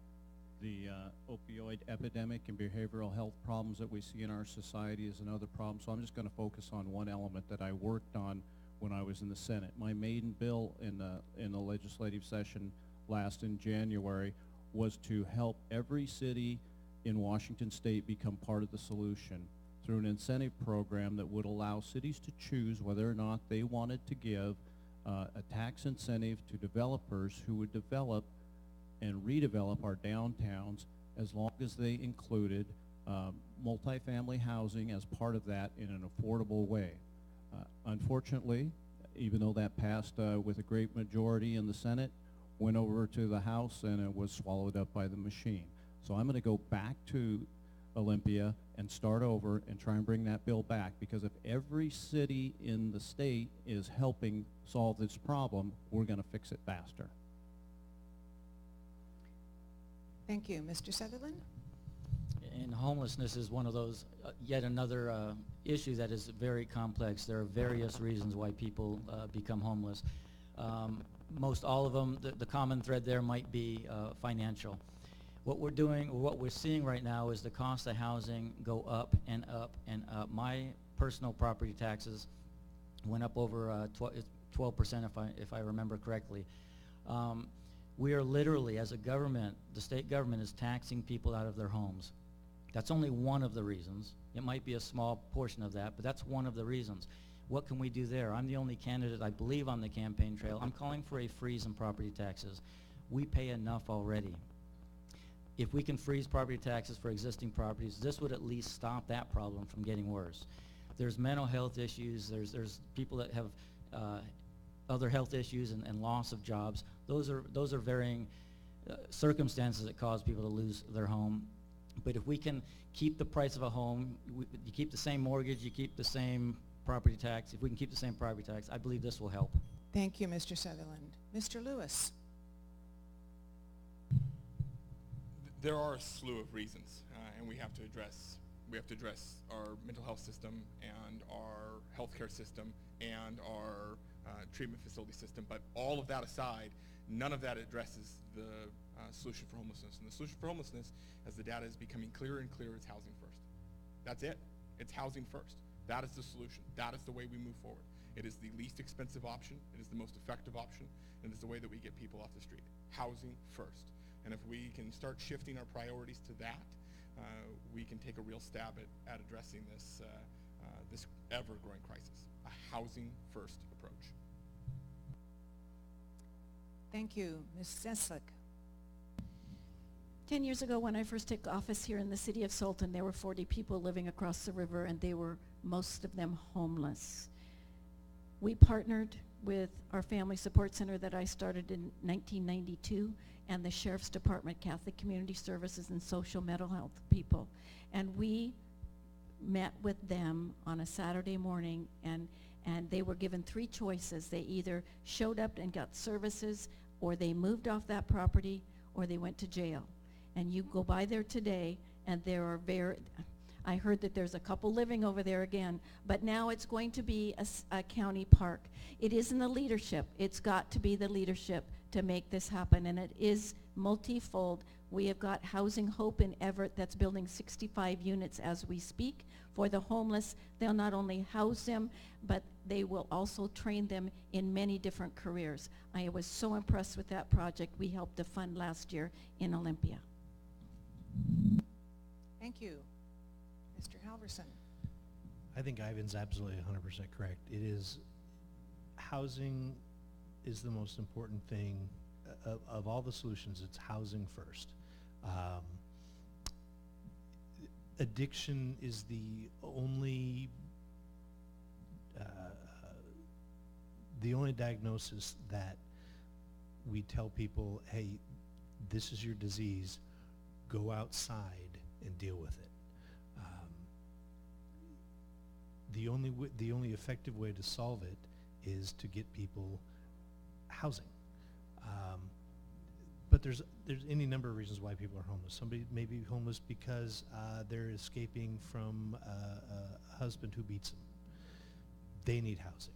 The opioid epidemic and behavioral health problems that we see in our society is another problem. So I'm just going to focus on one element that I worked on when I was in the Senate. My maiden bill in the legislative session last in January was to help every city in Washington State become part of the solution through an incentive program that would allow cities to choose whether or not they wanted to give a tax incentive to developers who would develop and redevelop our downtowns as long as they included multifamily housing as part of that in an affordable way. Unfortunately, even though that passed with a great majority in the Senate, went over to the House and it was swallowed up by the machine. So I'm going to go back to Olympia and start over and try and bring that bill back, because if every city in the state is helping solve this problem, we're going to fix it faster. Thank you. Mr. Sutherland? And homelessness is one of those, yet another issue that is very complex. There are various reasons why people become homeless. Most all of them, the common thread there might be financial. What we're doing, or what we're seeing right now, is the cost of housing go up and up and up. My personal property taxes went up over 12%, if I remember correctly. We are literally, as a government, the state government is taxing people out of their homes. That's only one of the reasons. It might be a small portion of that, but that's one of the reasons. What can we do there? I'm the only candidate, I believe, on the campaign trail. I'm calling for a freeze in property taxes. We pay enough already. If we can freeze property taxes for existing properties, this would at least stop that problem from getting worse. There's mental health issues. There's people that have other health issues and loss of jobs. Those are varying circumstances that cause people to lose their home. But if we can keep the price of a home, you keep the same mortgage, you keep the same property tax. If we can keep the same property tax, I believe this will help. Thank you, Mr. Sutherland. Mr. Lewis? There are a slew of reasons, and we have to address our mental health system and our healthcare system and our treatment facility system. But all of that aside, none of that addresses the solution for homelessness. And the solution for homelessness, as the data is becoming clearer and clearer, is housing first. That's it. It's housing first. That is the solution. That is the way we move forward. It is the least expensive option. It is the most effective option. And it is the way that we get people off the street. Housing first. And if we can start shifting our priorities to that, we can take a real stab at addressing this ever-growing crisis. A housing-first approach. Thank you. Ms. Zeslik? 10 years ago, when I first took office here in the city of Sultan, there were 40 people living across the river, and they were, most of them, homeless. We partnered with our family support center that I started in 1992 and the Sheriff's Department, Catholic Community Services, and social mental health people. And we met with them on a Saturday morning, and they were given 3 choices. They either showed up and got services, or they moved off that property, or they went to jail. And you go by there today, and there are I heard that there's a couple living over there again, but now it's going to be a county park. It isn't the leadership. It's got to be the leadership to make this happen, and it is multifold. We have got Housing Hope in Everett that's building 65 units as we speak for the homeless. They'll not only house them, but they will also train them in many different careers. I was so impressed with that project we helped to fund last year in Olympia. Thank you. Mr. Halverson. I think Ivan's absolutely 100% correct. It is, housing is the most important thing. Of all the solutions, it's housing first. Addiction is the only diagnosis that we tell people, hey, this is your disease, go outside and deal with it. The only effective way to solve it is to get people housing. But there's any number of reasons why people are homeless. Somebody may be homeless because they're escaping from a husband who beats them. They need housing.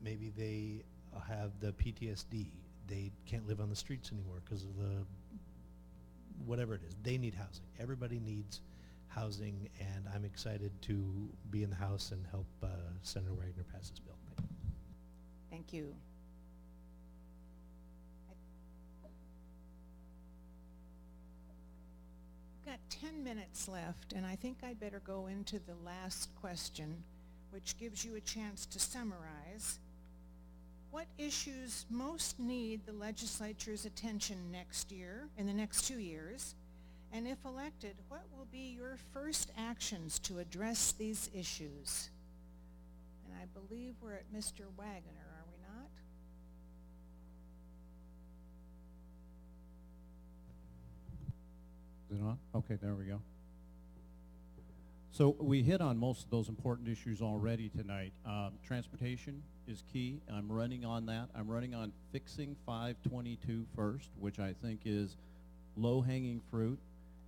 Maybe they have the PTSD. They can't live on the streets anymore because of the whatever it is. They need housing. Everybody needs housing, and I'm excited to be in the House and help Senator Wagner pass this bill. Thank you. We've got 10 minutes left, and I think I'd better go into the last question, which gives you a chance to summarize. What issues most need the legislature's attention next year, in the next 2 years? And if elected, what will be your first actions to address these issues? And I believe we're at Mr. Wagner, are we not? Is it on? Okay, there we go. So we hit on most of those important issues already tonight. Transportation is key. I'm running on that. I'm running on fixing 522 first, which I think is low-hanging fruit,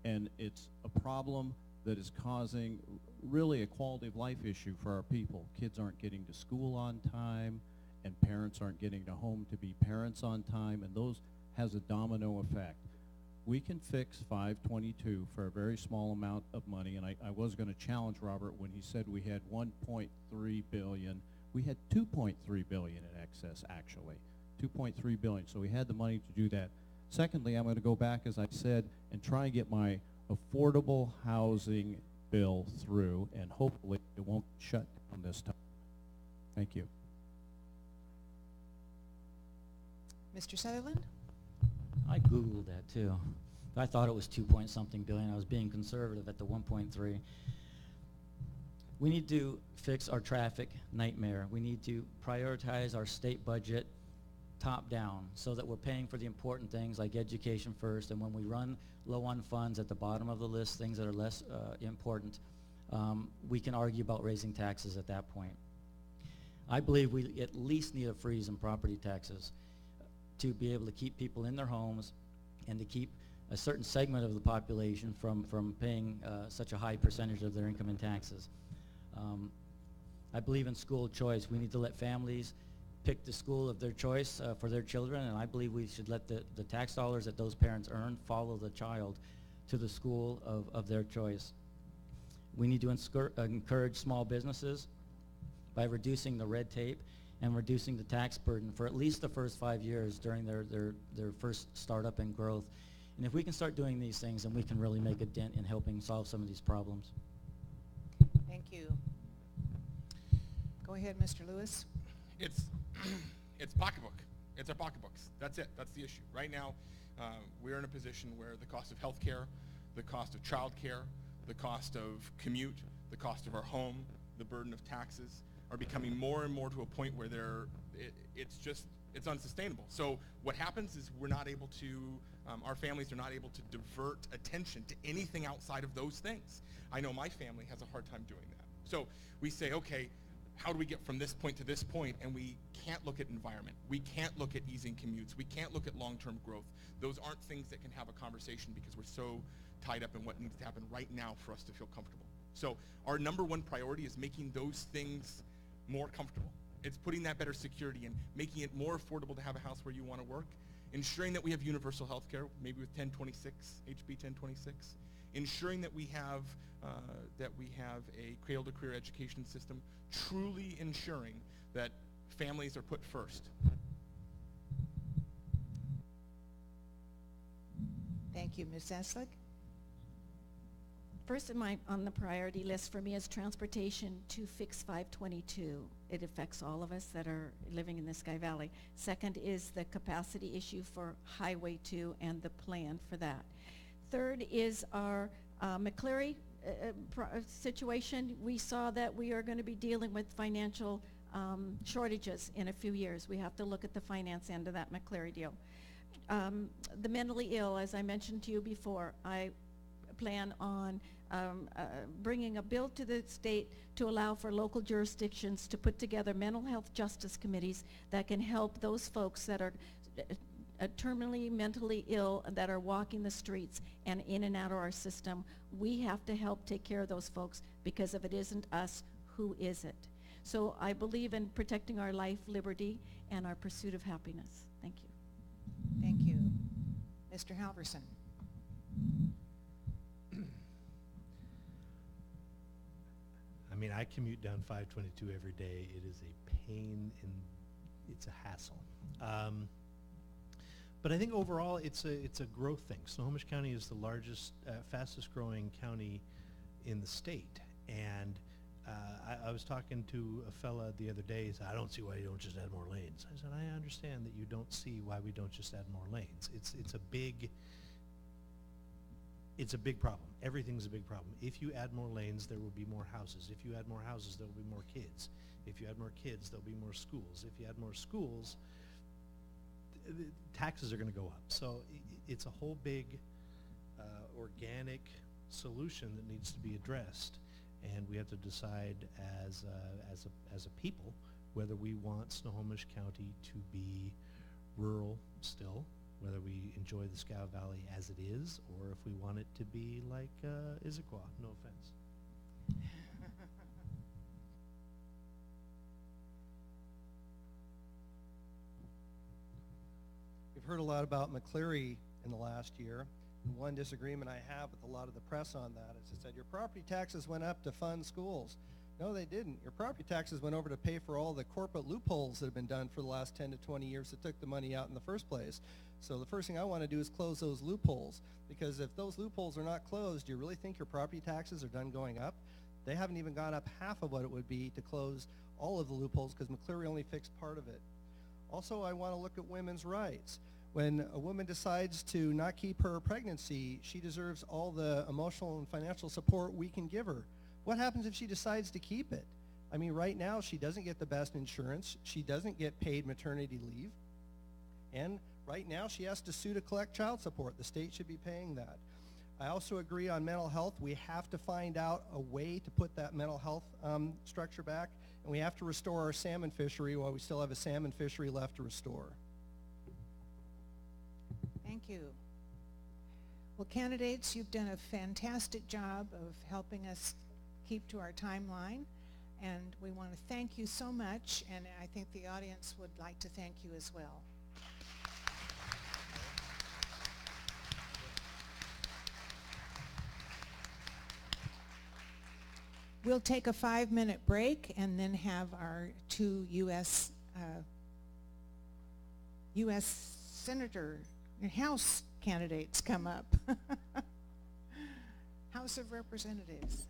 and it's a problem that is causing really a quality of life issue for our people. Kids aren't getting to school on time, and parents aren't getting to home to be parents on time, and those has a domino effect. We can fix 522 for a very small amount of money, and I was going to challenge Robert when he said we had 1.3 billion. We had 2.3 billion in excess, actually, 2.3 billion. So we had the money to do that. Secondly, I'm going to go back, as I said, and try and get my affordable housing bill through, and hopefully it won't shut down this time. Thank you. Mr. Sutherland? I Googled that too. I thought it was 2-point-something billion. I was being conservative at the 1.3. We need to fix our traffic nightmare. We need to prioritize our state budget top down so that we're paying for the important things like education first, and when we run low on funds at the bottom of the list, things that are less important, we can argue about raising taxes at that point. I believe we at least need a freeze in property taxes to be able to keep people in their homes and to keep a certain segment of the population from paying such a high percentage of their income in taxes. I believe in school choice. We need to let families pick the school of their choice for their children, and I believe we should let the tax dollars that those parents earn follow the child to the school of their choice. We need to encourage small businesses by reducing the red tape and reducing the tax burden for at least the first 5 years during their first startup and growth. And if we can start doing these things, then we can really make a dent in helping solve some of these problems. Thank you. Go ahead, Mr. Lewis. It's pocketbook. It's our pocketbooks. That's it. That's the issue. Right now, we're in a position where the cost of health care, the cost of child care, the cost of commute, the cost of our home, the burden of taxes are becoming more and more to a point where it's unsustainable. So what happens is we're not able to, our families are not able to divert attention to anything outside of those things. I know my family has a hard time doing that. So we say, okay, how do we get from this point to this point? And we can't look at environment. We can't look at easing commutes. We can't look at long-term growth. Those aren't things that can have a conversation because we're so tied up in what needs to happen right now for us to feel comfortable. So our number one priority is making those things more comfortable. It's putting that better security in, making it more affordable to have a house where you want to work, ensuring that we have universal health care, maybe with 1026, HB 1026, ensuring that we have a cradle-to-career education system, truly ensuring that families are put first. Thank you. Ms. Eslick? First on the priority list for me is transportation to fix 522. It affects all of us that are living in the Sky Valley. Second is the capacity issue for Highway 2 and the plan for that. Third is our McCleary situation. We saw that we are going to be dealing with financial shortages in a few years. We have to look at the finance end of that McCleary deal. The mentally ill, as I mentioned to you before, I plan on bringing a bill to the state to allow for local jurisdictions to put together mental health justice committees that can help those folks that are terminally mentally ill that are walking the streets and in and out of our system. We have to help take care of those folks, because if it isn't us, who is it? So I believe in protecting our life, liberty, and our pursuit of happiness. Thank you. Thank you. Mr. Halverson? I mean, I commute down 522 every day. It is a pain and it's a hassle. But I think overall it's a growth thing. Snohomish County is the largest, fastest growing county in the state. And I was talking to a fella the other day. He said, I don't see why you don't just add more lanes. I said, I understand that you don't see why we don't just add more lanes. It's a big problem. Everything's a big problem. If you add more lanes, there will be more houses. If you add more houses, there will be more kids. If you add more kids, there'll be more schools. If you add more schools, taxes are going to go up. So it's a whole big organic solution that needs to be addressed, and we have to decide as a people whether we want Snohomish County to be rural still, whether we enjoy the Scow Valley as it is, or if we want it to be like Issaquah. No offense. We've heard a lot about McCleary in the last year. And one disagreement I have with a lot of the press on that is it said your property taxes went up to fund schools. No, they didn't. Your property taxes went over to pay for all the corporate loopholes that have been done for the last 10 to 20 years that took the money out in the first place. So the first thing I want to do is close those loopholes, because if those loopholes are not closed, do you really think your property taxes are done going up? They haven't even gone up half of what it would be to close all of the loopholes, because McCleary only fixed part of it. Also, I want to look at women's rights. When a woman decides to not keep her pregnancy, she deserves all the emotional and financial support we can give her. What happens if she decides to keep it? I mean, right now, she doesn't get the best insurance. She doesn't get paid maternity leave. And right now, she has to sue to collect child support. The state should be paying that. I also agree on mental health. We have to find out a way to put that mental health structure back, and we have to restore our salmon fishery while we still have a salmon fishery left to restore. Thank you. Well, candidates, you've done a fantastic job of helping us keep to our timeline, and we want to thank you so much, and I think the audience would like to thank you as well. We'll take a 5-minute break and then have our two U.S. Senator and House candidates come up. House of Representatives.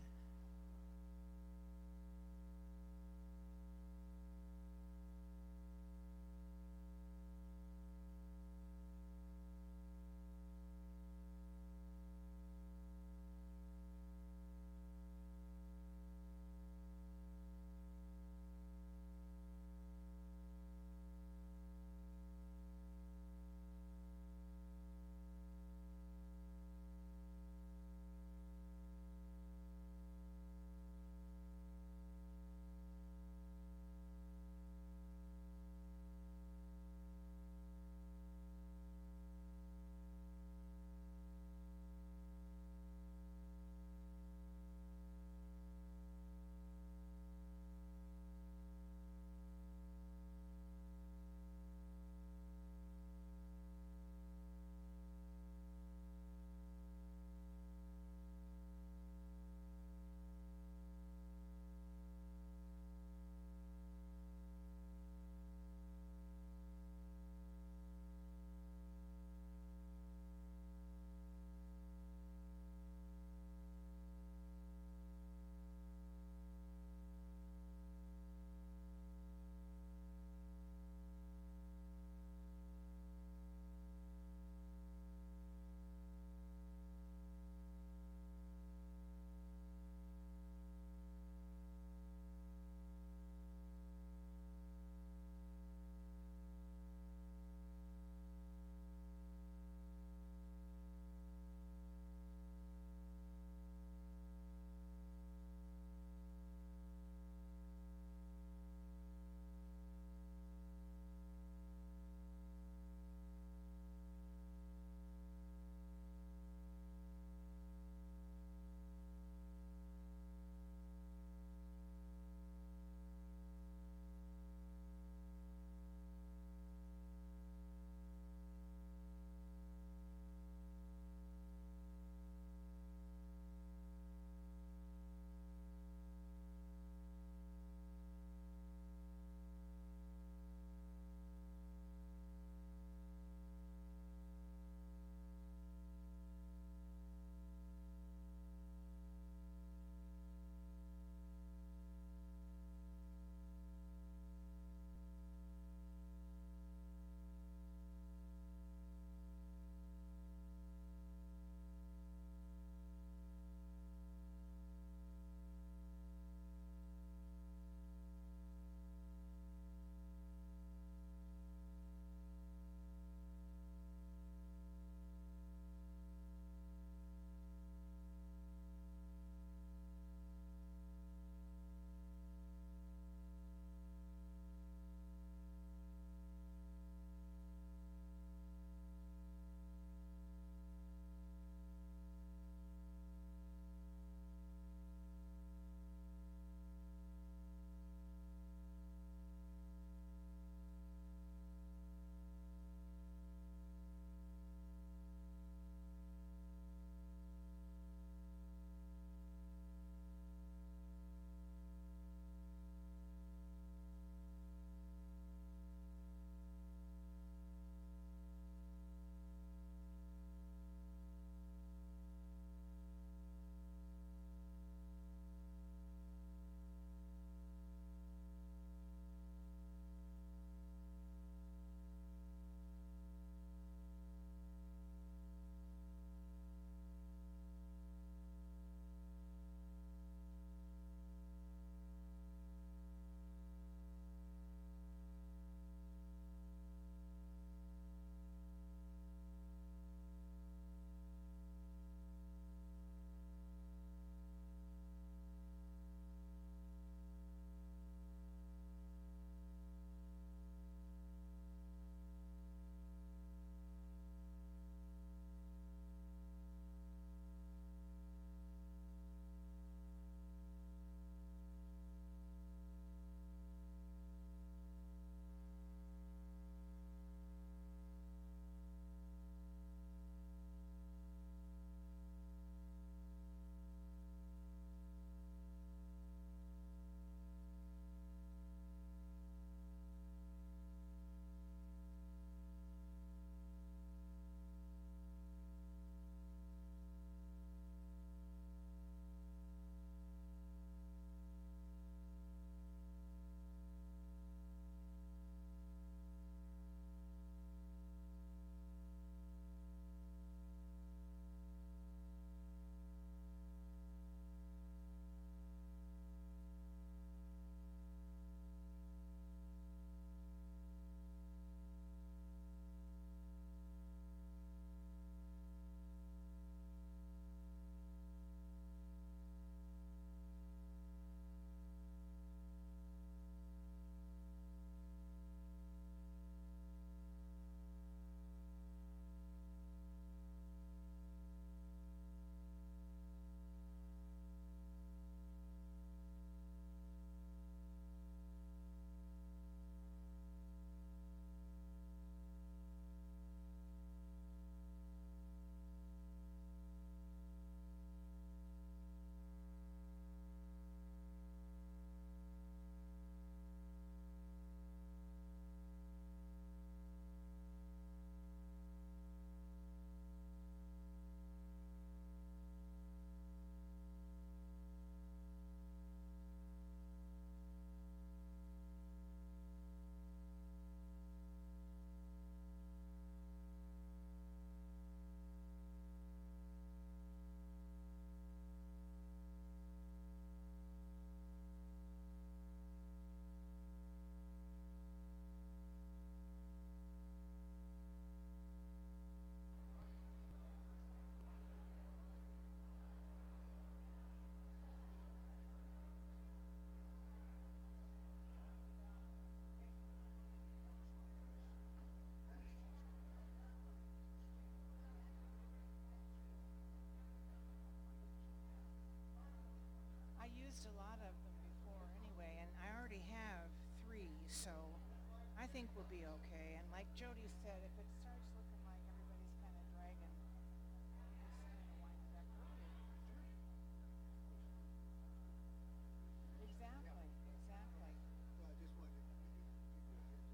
asked a lot of them before anyway, and I already have 3, so I think we'll be okay. And like Jody said, if it starts looking like everybody's kind of dragging, we'll just kind of wind it up early. Exactly, exactly.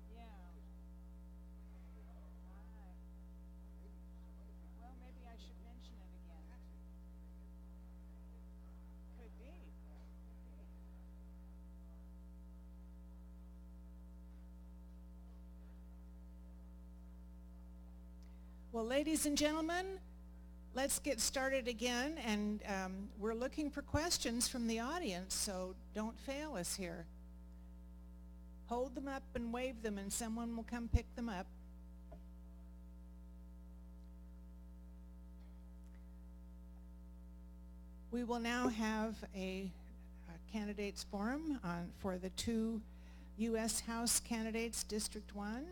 Yeah. All right. Well, maybe I should mention it again. Could be. Well, ladies and gentlemen, let's get started again, and we're looking for questions from the audience, so don't fail us here. Hold them up and wave them, and someone will come pick them up. We will now have a candidates forum for the 2 U.S. House candidates, District 1,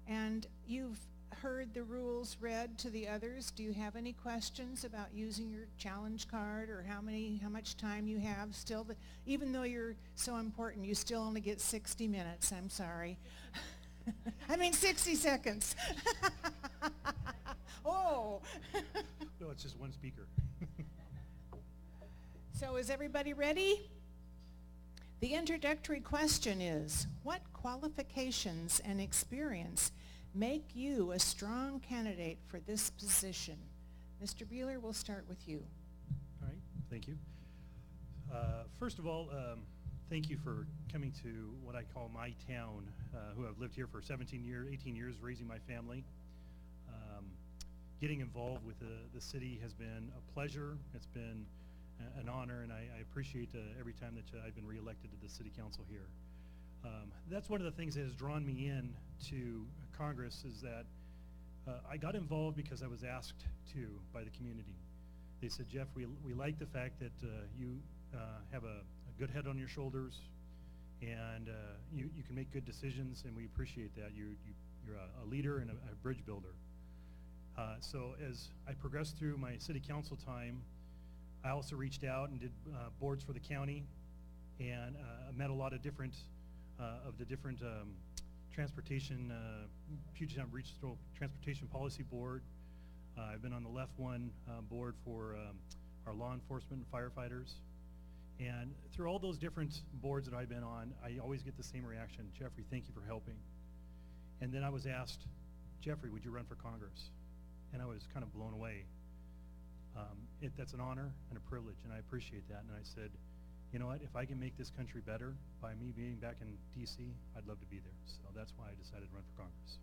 and you've heard the rules read to the others. Do you have any questions about using your challenge card, or how much time you have still? Even though you're so important, you still only get 60 minutes. I'm sorry. I mean 60 seconds. Oh. No, it's just one speaker. So is everybody ready? The introductory question is, what qualifications and experience make you a strong candidate for this position? Mr. Beeler, we'll start with you. All right, thank you. First of all, thank you for coming to what I call my town, who I've lived here for 18 years, raising my family. Getting involved with the city has been a pleasure. It's been an honor, and I appreciate every time that I've been reelected to the city council here. That's one of the things that has drawn me in to Congress, is that I got involved because I was asked to by the community. They said, Jeff, we like the fact that you have a good head on your shoulders, and you can make good decisions, and we appreciate that. You're a leader and a bridge builder. So as I progressed through my city council time, I also reached out and did boards for the county, and met a lot of different transportation, Puget Sound Regional Transportation Policy Board. I've been on the Left One board for our law enforcement and firefighters. And through all those different boards that I've been on, I always get the same reaction: Jeffrey, thank you for helping. And then I was asked, Jeffrey, would you run for Congress? And I was kind of blown away. That's an honor and a privilege, and I appreciate that. And I said, you know what, if I can make this country better by me being back in D.C., I'd love to be there. So that's why I decided to run for Congress.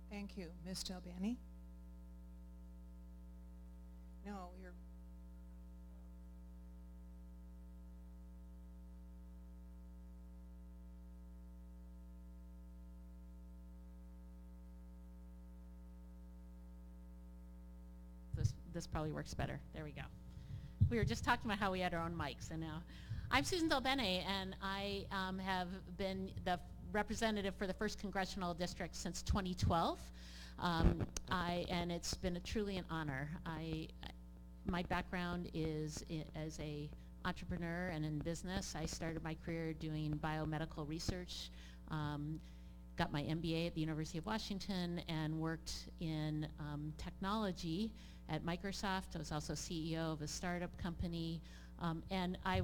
Thank you. Ms. Delbany? No, you're... This probably works better. There we go. We were just talking about how we had our own mics, and now I'm Susan Bene, and I have been the representative for the 1st Congressional District since 2012, and it's been truly an honor. My background is as a entrepreneur and in business. I started my career doing biomedical research, got my MBA at the University of Washington, and worked in technology at Microsoft. I was also CEO of a startup company, and I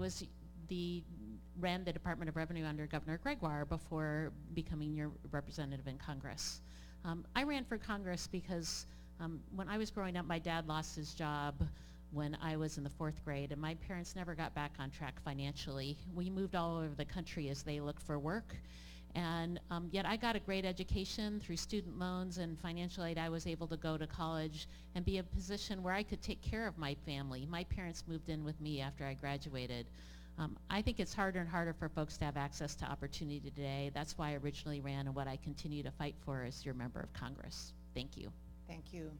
ran the Department of Revenue under Governor Gregoire before becoming your representative in Congress. I ran for Congress because when I was growing up, my dad lost his job when I was in the 4th grade, and my parents never got back on track financially. We moved all over the country as they looked for work. And yet I got a great education through student loans and financial aid. I was able to go to college and be in a position where I could take care of my family. My parents moved in with me after I graduated. I think it's harder and harder for folks to have access to opportunity today. That's why I originally ran, and what I continue to fight for as your member of Congress. Thank you. Thank you.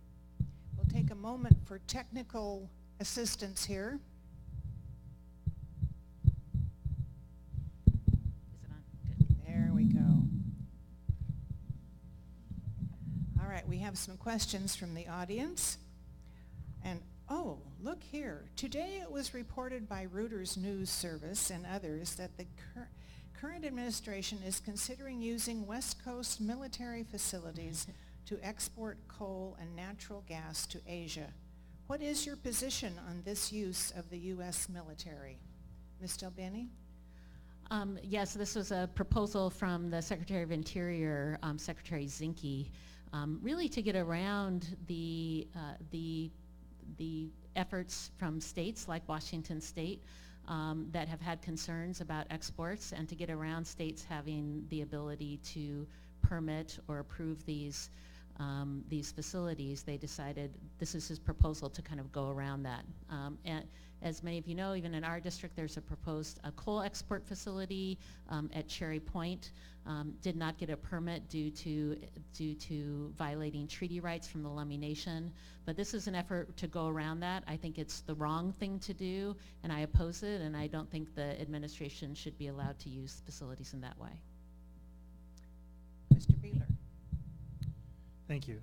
We'll take a moment for technical assistance here. There we go. All right, we have some questions from the audience. And Oh, look here. Today it was reported by Reuters News Service and others that the current administration is considering using West Coast military facilities to export coal and natural gas to Asia. What is your position on this use of the U.S. military? Ms. Bene? Yes, this was a proposal from the Secretary of Interior, Secretary Zinke, really to get around the efforts from states like Washington State that have had concerns about exports, and to get around states having the ability to permit or approve these facilities. They decided this is his proposal to kind of go around that. And as many of you know, even in our district, there's a coal export facility at Cherry Point. Did not get a permit due to violating treaty rights from the Lummi Nation. But this is an effort to go around that. I think it's the wrong thing to do, and I oppose it, and I don't think the administration should be allowed to use facilities in that way. Mr. Beeler? Thank you.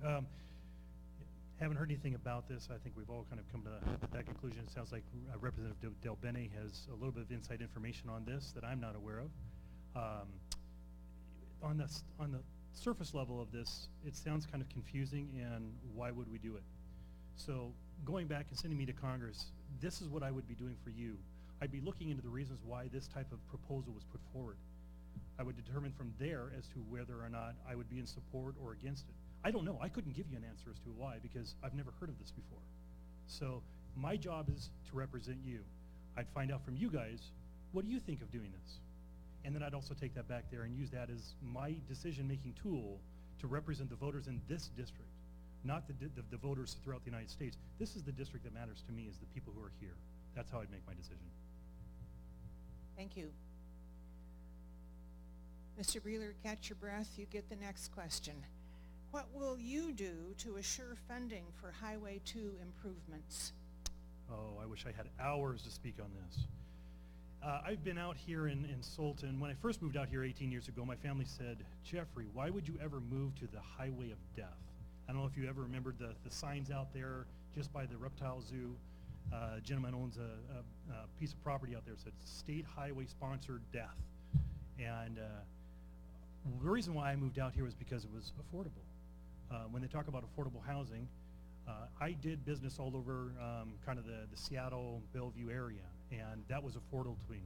Haven't heard anything about this. I think we've all kind of come to that conclusion. It sounds like Representative Bene has a little bit of inside information on this that I'm not aware of. On the surface level of this, it sounds kind of confusing, and why would we do it? So going back and sending me to Congress, this is what I would be doing for you. I'd be looking into the reasons why this type of proposal was put forward. I would determine from there as to whether or not I would be in support or against it. I don't know. I couldn't give you an answer as to why, because I've never heard of this before. So my job is to represent you. I'd find out from you guys, what do you think of doing this? And then I'd also take that back there and use that as my decision-making tool to represent the voters in this district, not the voters throughout the United States. This is the district that matters to me, is the people who are here. That's how I'd make my decision. Thank you. Mr. Beeler, catch your breath. You get the next question. What will you do to assure funding for Highway 2 improvements? Oh, I wish I had hours to speak on this. I've been out here in Sultan. When I first moved out here 18 years ago, my family said, Jeffrey, why would you ever move to the highway of death? I don't know if you ever remembered the signs out there just by the reptile zoo. A gentleman owns a piece of property out there that said state highway sponsored death. And the reason why I moved out here was because it was affordable. When they talk about affordable housing, I did business all over kind of the Seattle, Bellevue area, and that was affordable to me.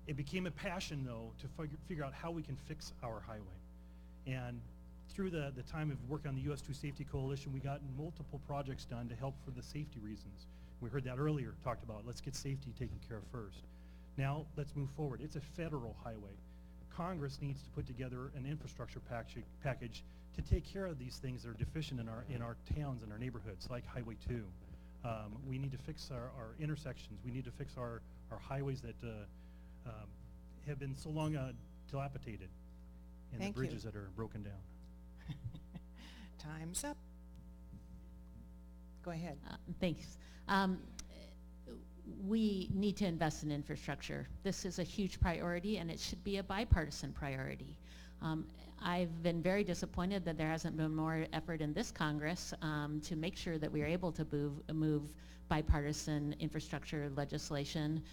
It became a passion, though, to figure out how we can fix our highway. And through the time of working on the US 2 Safety Coalition, we got multiple projects done to help for the safety reasons. We heard that earlier, talked about let's get safety taken care of first. Now, let's move forward. It's a federal highway. Congress needs to put together an infrastructure package to take care of these things that are deficient in our towns and our neighborhoods, like Highway 2. We need to fix our intersections. We need to fix our highways that have been so long dilapidated, and Thank the bridges you. that are broken down. Time's up. Go ahead. Thanks. We need to invest in infrastructure. This is a huge priority, and it should be a bipartisan priority. I've been very disappointed that there hasn't been more effort in this Congress to make sure that we are able to move bipartisan infrastructure legislation.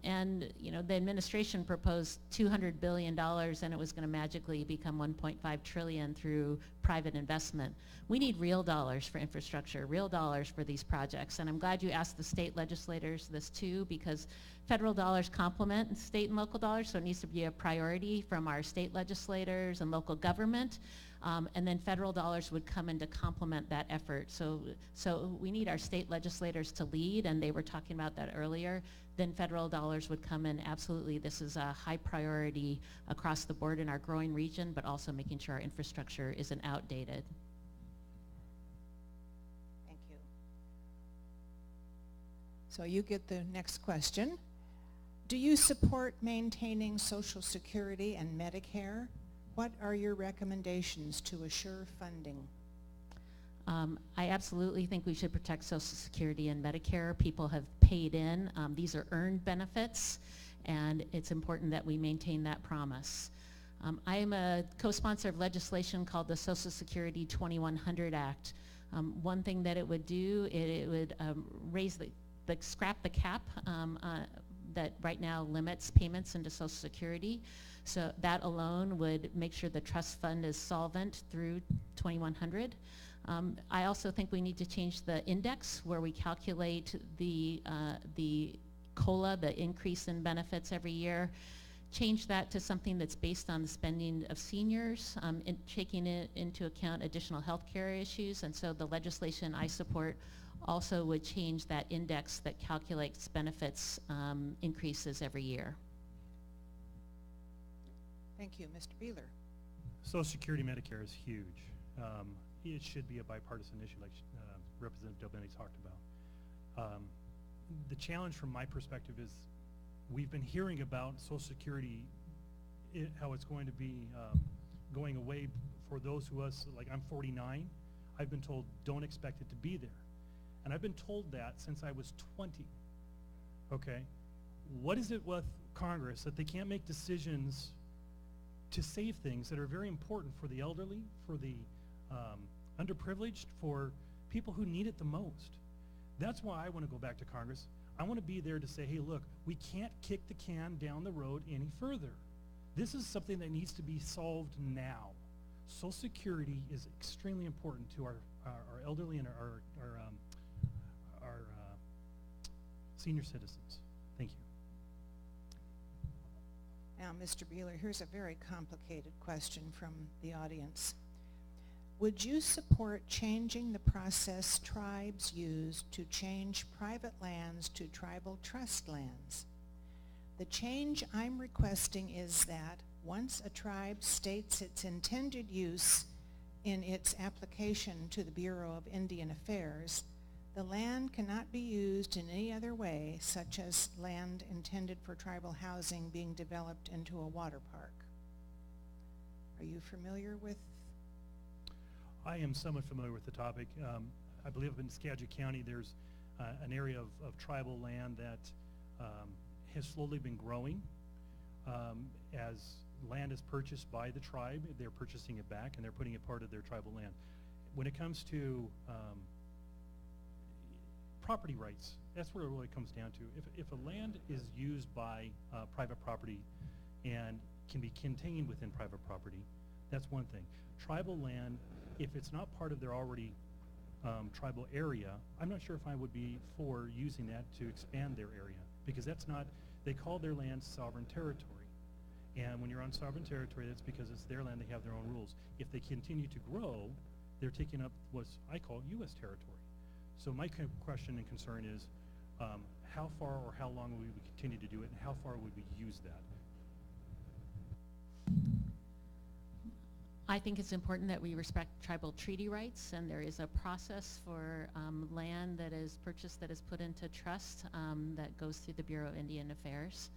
And you know, the administration proposed $200 billion, and it was going to magically become $1.5 trillion through private investment. We need real dollars for infrastructure, real dollars for these projects. And I'm glad you asked the state legislators this too, because federal dollars complement state and local dollars, so it needs to be a priority from our state legislators and local government. And then federal dollars would come in to complement that effort. So we need our state legislators to lead, and they were talking about that earlier. Then federal dollars would come in. Absolutely, this is a high priority across the board in our growing region, but also making sure our infrastructure isn't outdated. Thank you. So you get the next question. Do you support maintaining Social Security and Medicare? What are your recommendations to assure funding? I absolutely think we should protect Social Security and Medicare. People have paid in. These are earned benefits, and it's important that we maintain that promise. I am a co-sponsor of legislation called the Social Security 2100 Act. One thing that it would do, it would raise scrap the cap that right now limits payments into Social Security. So that alone would make sure the trust fund is solvent through 2100. I also think we need to change the index where we calculate the COLA, the increase in benefits every year, change that to something that's based on the spending of seniors, taking into account additional health care issues. And so the legislation I support also would change that index that calculates benefits increases every year. Thank you. Mr. Beeler. Social Security Medicare is huge. It should be a bipartisan issue like Representative Bene talked about. The challenge from my perspective is we've been hearing about Social Security, how it's going to be going away for those of us, like I'm 49, I've been told don't expect it to be there. And I've been told that since I was 20, okay? What is it with Congress that they can't make decisions to save things that are very important for the elderly, for the underprivileged, for people who need it the most? That's why I want to go back to Congress. I want to be there to say, hey, look, we can't kick the can down the road any further. This is something that needs to be solved now. Social Security is extremely important to our elderly and our senior citizens. Thank you. Now, Mr. Beeler, here's a very complicated question from the audience. Would you support changing the process tribes use to change private lands to tribal trust lands? The change I'm requesting is that once a tribe states its intended use in its application to the Bureau of Indian Affairs, the land cannot be used in any other way, such as land intended for tribal housing being developed into a water park. Are you familiar with? I am somewhat familiar with the topic. I believe in Skagit County there's an area of tribal land that has slowly been growing. As land is purchased by the tribe, they're purchasing it back and they're putting it part of their tribal land. When it comes to property rights, that's where it really comes down to. If a land is used by private property and can be contained within private property, that's one thing. Tribal land, if it's not part of their already tribal area, I'm not sure if I would be for using that to expand their area, because that's not, they call their land sovereign territory. And when you're on sovereign territory, that's because it's their land, they have their own rules. If they continue to grow, they're taking up what I call U.S. territory. So my question and concern is, how far or how long will we continue to do it, and how far would we use that? I think it's important that we respect tribal treaty rights, and there is a process for land that is purchased that is put into trust that goes through the Bureau of Indian Affairs,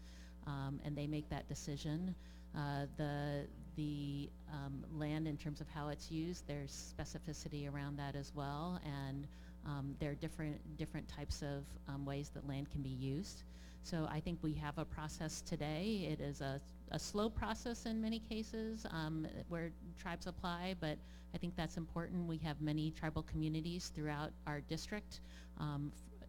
and they make that decision. The land, in terms of how it's used, there's specificity around that as well, and there are different types of ways that land can be used. So I think we have a process today. It is a slow process in many cases where tribes apply, but I think that's important. We have many tribal communities throughout our district,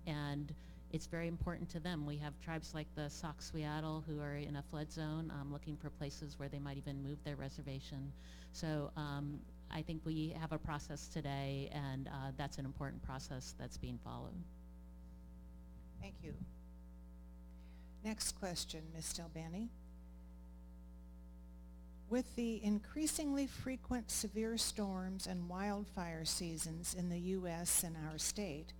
and it's very important to them. We have tribes like the Sno-Isle who are in a flood zone looking for places where they might even move their reservation. So I think we have a process today, and that's an important process that's being followed. Thank you. Next question, Ms. Bene. With the increasingly frequent severe storms and wildfire seasons in the U.S. and our state,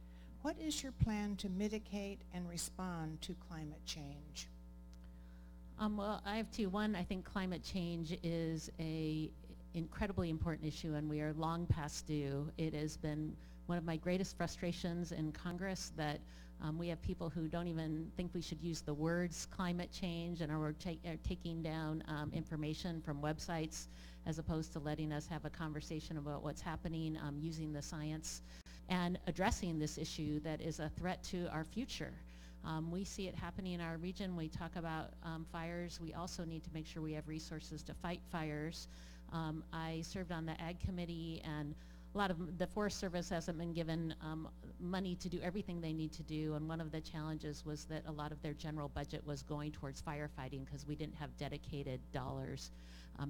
what is your plan to mitigate and respond to climate change? Well, I have two. One, I think climate change is an incredibly important issue, and we are long past due. It has been one of my greatest frustrations in Congress that we have people who don't even think we should use the words climate change and are taking down information from websites as opposed to letting us have a conversation about what's happening using the science and addressing this issue that is a threat to our future. We see it happening in our region. We talk about fires. We also need to make sure we have resources to fight fires. I served on the Ag Committee, and a lot of the Forest Service hasn't been given money to do everything they need to do, and one of the challenges was that a lot of their general budget was going towards firefighting because we didn't have dedicated dollars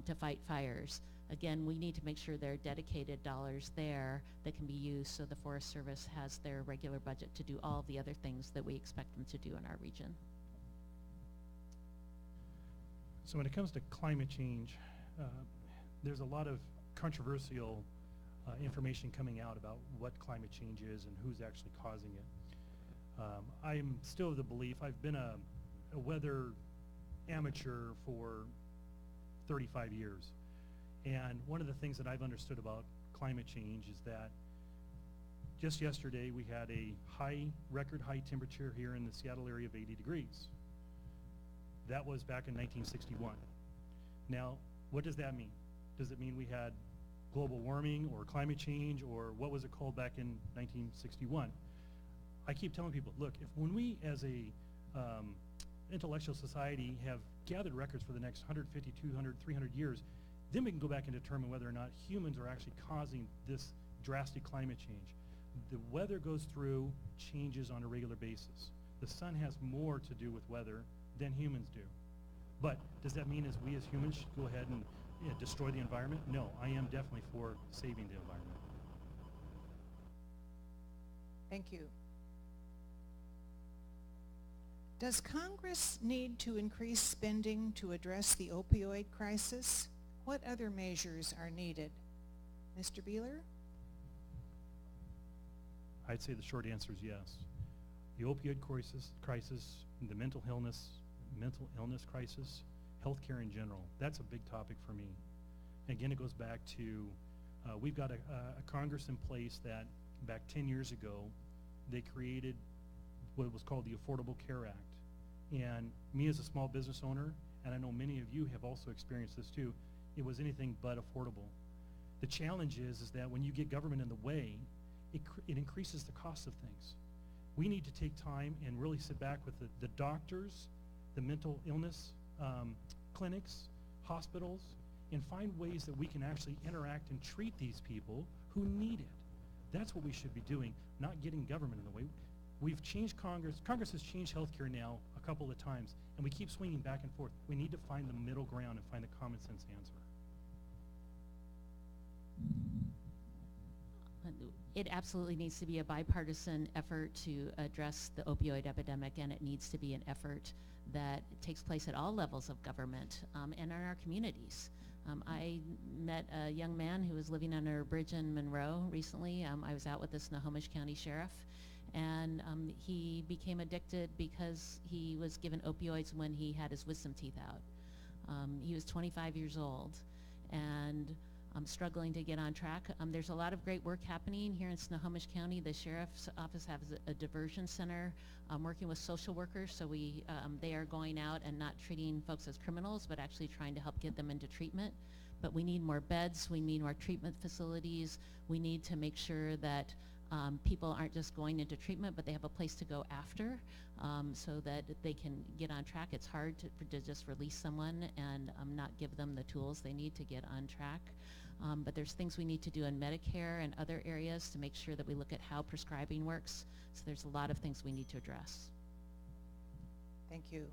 to fight fires. Again, we need to make sure there are dedicated dollars there that can be used so the Forest Service has their regular budget to do all of the other things that we expect them to do in our region. So when it comes to climate change, there's a lot of controversial information coming out about what climate change is and who's actually causing it. I'm still of the belief, I've been a weather amateur for 35 years. And one of the things that I've understood about climate change is that just yesterday we had a record high temperature here in the Seattle area of 80 degrees. That was back in 1961. Now, what does that mean? Does it mean we had global warming or climate change, or what was it called back in 1961? I keep telling people, look, when we as a intellectual society have gathered records for the next 150, 200, 300 years, then we can go back and determine whether or not humans are actually causing this drastic climate change. The weather goes through changes on a regular basis. The sun has more to do with weather than humans do. But does that mean we as humans should go ahead and destroy the environment? No, I am definitely for saving the environment. Thank you. Does Congress need to increase spending to address the opioid crisis? What other measures are needed? Mr. Beeler? I'd say the short answer is yes. The opioid crisis, the mental illness crisis, healthcare in general, that's a big topic for me. Again, it goes back to we've got a Congress in place that back 10 years ago, they created what was called the Affordable Care Act. And me as a small business owner, and I know many of you have also experienced this too, it was anything but affordable. The challenge is that when you get government in the way, it increases the cost of things. We need to take time and really sit back with the doctors, the mental illness clinics, hospitals, and find ways that we can actually interact and treat these people who need it. That's what we should be doing, not getting government in the way. We've changed Congress. Congress has changed healthcare now a couple of times, and we keep swinging back and forth. We need to find the middle ground and find the common sense answer. It absolutely needs to be a bipartisan effort to address the opioid epidemic, and it needs to be an effort that takes place at all levels of government and in our communities. I met a young man who was living under a bridge in Monroe recently. I was out with the Snohomish County Sheriff, and he became addicted because he was given opioids when he had his wisdom teeth out. He was 25 years old and struggling to get on track. There's a lot of great work happening here in Snohomish County. The Sheriff's Office has a diversion center working with social workers, so they are going out and not treating folks as criminals, but actually trying to help get them into treatment. But we need more beds, we need more treatment facilities, we need to make sure that people aren't just going into treatment, but they have a place to go after so that they can get on track. It's hard to just release someone and not give them the tools they need to get on track. But there's things we need to do in Medicare and other areas to make sure that we look at how prescribing works. So there's a lot of things we need to address. Thank you.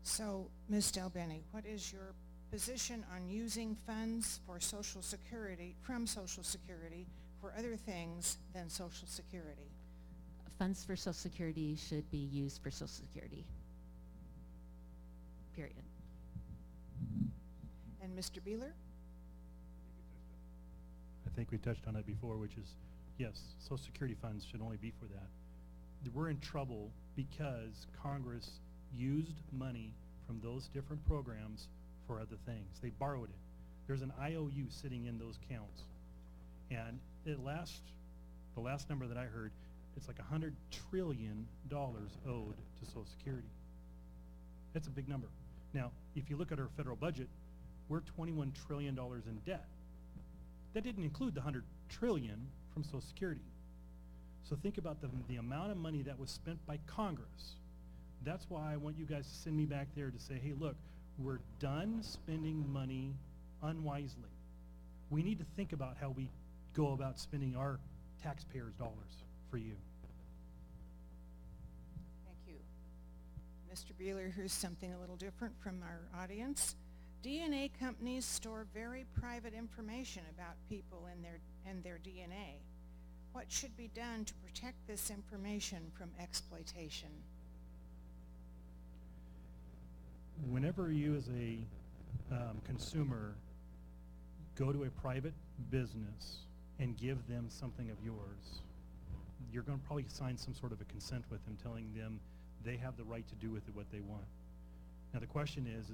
So, Ms. Del Bene, what is your position on using funds for Social Security, from Social Security, for other things than Social Security? Funds for Social Security should be used for Social Security. Period. And Mr. Beeler? I think we touched on it before, which is, yes, Social Security funds should only be for that. We're in trouble because Congress used money from those different programs for other things. They borrowed it. There's an IOU sitting in those counts. And the last number that I heard, it's like $100 trillion owed to Social Security. That's a big number. Now, if you look at our federal budget, we're $21 trillion in debt. That didn't include the $100 trillion from Social Security. So think about the amount of money that was spent by Congress That's why I want you guys to send me back there to say, hey, look, we're done spending money unwisely. We need to think about how we go about spending our taxpayers' dollars for you. Thank you. Mr. Beeler, here's something a little different from our audience. DNA companies store very private information about people and their DNA. What should be done to protect this information from exploitation? Whenever you as a consumer go to a private business and give them something of yours, you're going to probably sign some sort of a consent with them, telling them they have the right to do with it what they want. Now the question is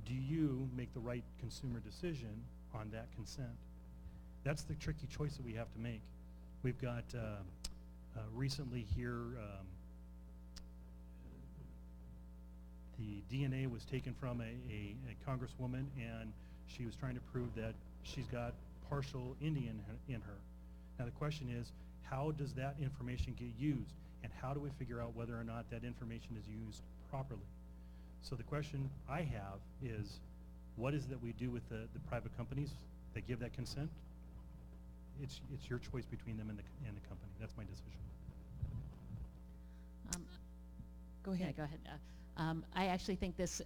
do you make the right consumer decision on that consent? That's the tricky choice that we have to make. We've got recently here the DNA was taken from a congresswoman, and she was trying to prove that she's got partial Indian in her. Now the question is, how does that information get used, and how do we figure out whether or not that information is used properly? So the question I have is, what is it that we do with the private companies that give that consent? It's your choice between them and the company. That's my decision. Go ahead. Yeah, go ahead. I actually think this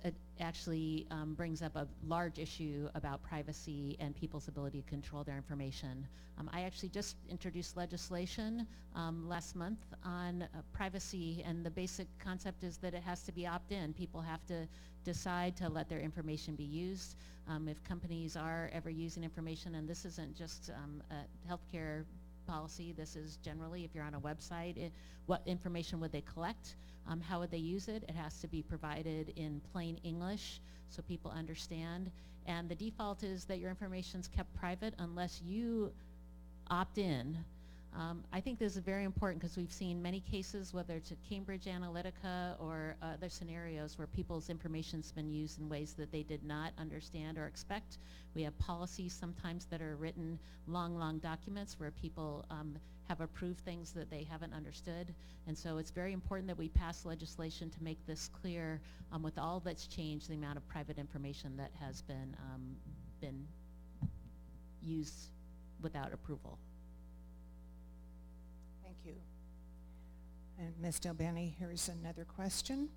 brings up a large issue about privacy and people's ability to control their information. I actually just introduced legislation last month on privacy, and the basic concept is that it has to be opt-in. People have to decide to let their information be used. If companies are ever using information, and this isn't just a healthcare policy, this is generally, if you're on a website, what information would they collect? How would they use it? It has to be provided in plain English so people understand. And the default is that your information is kept private unless you opt in. I think this is very important because we've seen many cases, whether it's at Cambridge Analytica or other scenarios, where people's information's been used in ways that they did not understand or expect. We have policies sometimes that are written long documents where people have approved things that they haven't understood. And so it's very important that we pass legislation to make this clear, with all that's changed, the amount of private information that has been used without approval. Thank you. And Ms. Del Bene, here's another question.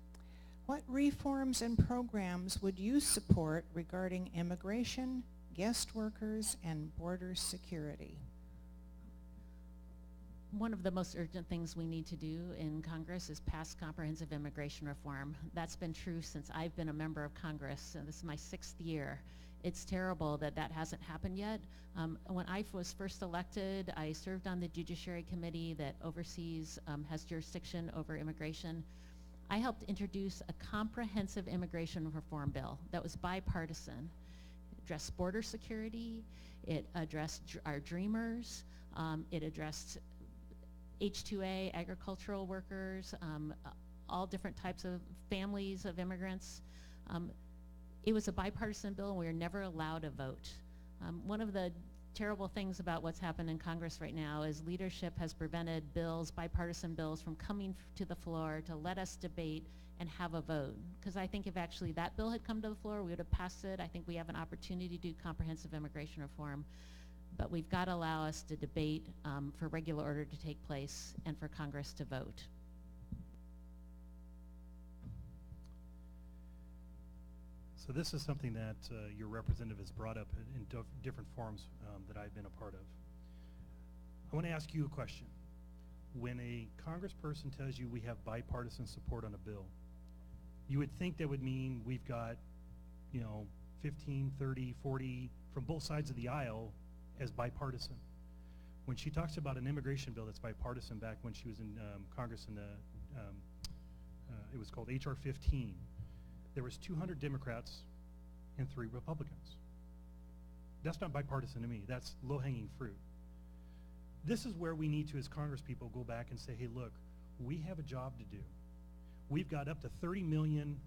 What reforms and programs would you support regarding immigration, guest workers, and border security? One of the most urgent things we need to do in Congress is pass comprehensive immigration reform. That's been true since I've been a member of Congress, and this is my 6th year. It's terrible that that hasn't happened yet. When I was first elected, I served on the Judiciary Committee that oversees, has jurisdiction over immigration. I helped introduce a comprehensive immigration reform bill that was bipartisan. It addressed border security, it addressed our dreamers, it addressed H-2A, agricultural workers, all different types of families of immigrants. It was a bipartisan bill, and we were never allowed a vote. One of the terrible things about what's happened in Congress right now is leadership has prevented bills, bipartisan bills, from coming to the floor to let us debate and have a vote. Because I think if actually that bill had come to the floor, we would have passed it. I think we have an opportunity to do comprehensive immigration reform. But we've got to allow us to debate for regular order to take place and for Congress to vote. So this is something that your representative has brought up in different forums that I've been a part of. I want to ask you a question. When a congressperson tells you we have bipartisan support on a bill, you would think that would mean we've got, 15, 30, 40 from both sides of the aisle as bipartisan. When she talks about an immigration bill that's bipartisan, back when she was in Congress in it was called H.R. 15, there was 200 Democrats and 3 Republicans. That's not bipartisan to me. That's low-hanging fruit. This is where we need to, as congresspeople, go back and say, hey, look, we have a job to do. We've got up to 30 million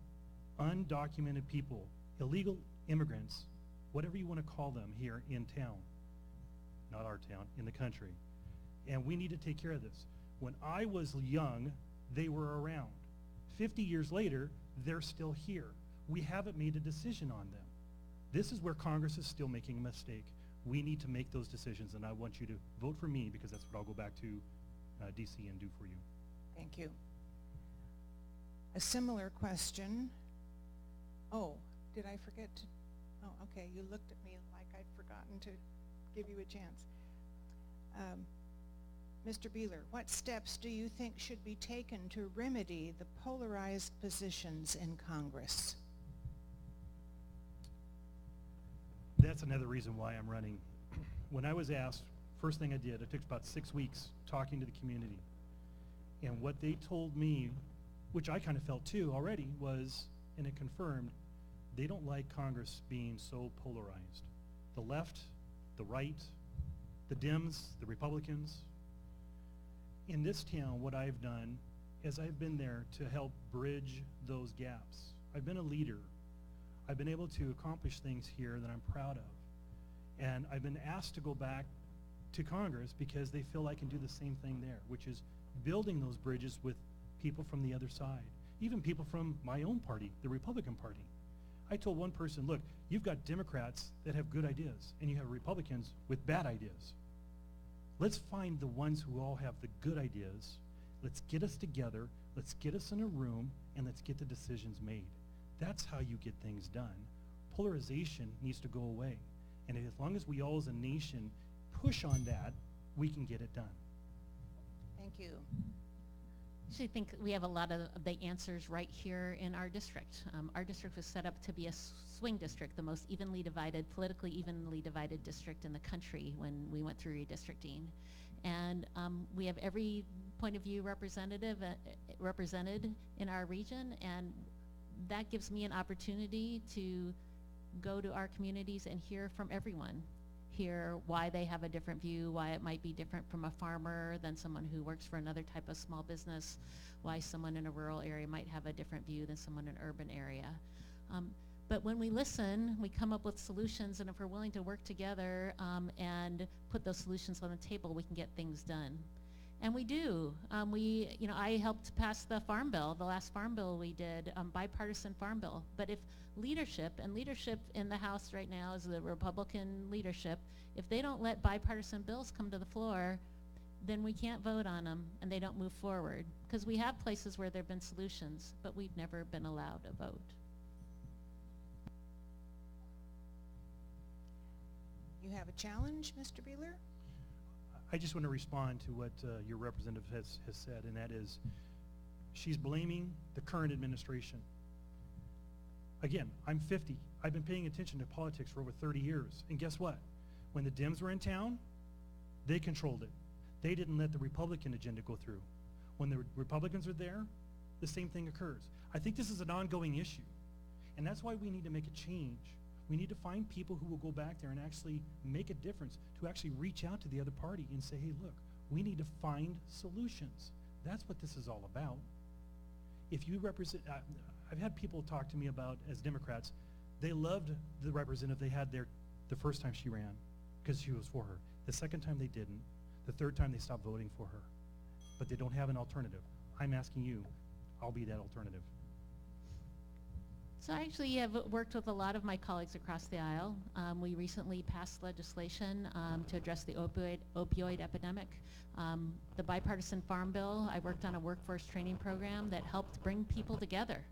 undocumented people, illegal immigrants, whatever you want to call them, here in town. Not our town, in the country. And we need to take care of this. When I was young, they were around. 50 years later, they're still here. We haven't made a decision on them. This is where Congress is still making a mistake. We need to make those decisions, and I want you to vote for me because that's what I'll go back to DC and do for you. Thank you. A similar question. Oh, did I forget to? Oh, okay, you looked at me like I'd forgotten to give you a chance. Mr. Beeler, what steps do you think should be taken to remedy the polarized positions in Congress? That's another reason why I'm running. When I was asked, first thing I did, it took about 6 weeks talking to the community. And what they told me, which I kind of felt too already, was, and it confirmed, they don't like Congress being so polarized. The left, the right, the Dems, the Republicans. In this town, what I've done is I've been there to help bridge those gaps. I've been a leader. I've been able to accomplish things here that I'm proud of. And I've been asked to go back to Congress because they feel I can do the same thing there, which is building those bridges with people from the other side, even people from my own party, the Republican Party. I told one person, look, you've got Democrats that have good ideas, and you have Republicans with bad ideas. Let's find the ones who all have the good ideas. Let's get us together, let's get us in a room, and let's get the decisions made. That's how you get things done. Polarization needs to go away. And as long as we all as a nation push on that, we can get it done. Thank you. I actually think we have a lot of the answers right here in our district. Our district was set up to be a swing district, the most evenly divided, politically evenly divided district in the country when we went through redistricting. And we have every point of view represented in our region, and that gives me an opportunity to go to our communities and hear from everyone. Hear why they have a different view, why it might be different from a farmer than someone who works for another type of small business, why someone in a rural area might have a different view than someone in an urban area. But when we listen, we come up with solutions, and if we're willing to work together and put those solutions on the table, we can get things done. And we do. I helped pass the farm bill, the last farm bill we did, bipartisan farm bill. But if leadership in the House right now is the Republican leadership, if they don't let bipartisan bills come to the floor, then we can't vote on them and they don't move forward. Because we have places where there have been solutions, but we've never been allowed a vote. You have a challenge, Mr. Beeler? I just want to respond to what your representative has said, and that is she's blaming the current administration. Again, I'm 50. I've been paying attention to politics for over 30 years. And guess what? When the Dems were in town, they controlled it. They didn't let the Republican agenda go through. When the Republicans are there, the same thing occurs. I think this is an ongoing issue. And that's why we need to make a change. We need to find people who will go back there and actually make a difference, to actually reach out to the other party and say, hey, look, we need to find solutions. That's what this is all about. If you represent, I've had people talk to me about, as Democrats, they loved the representative they had there the first time she ran because she was for her. The second time they didn't. The third time they stopped voting for her. But they don't have an alternative. I'm asking you, I'll be that alternative. So I actually have worked with a lot of my colleagues across the aisle. We recently passed legislation to address the opioid epidemic. The bipartisan farm bill, I worked on a workforce training program that helped bring people together.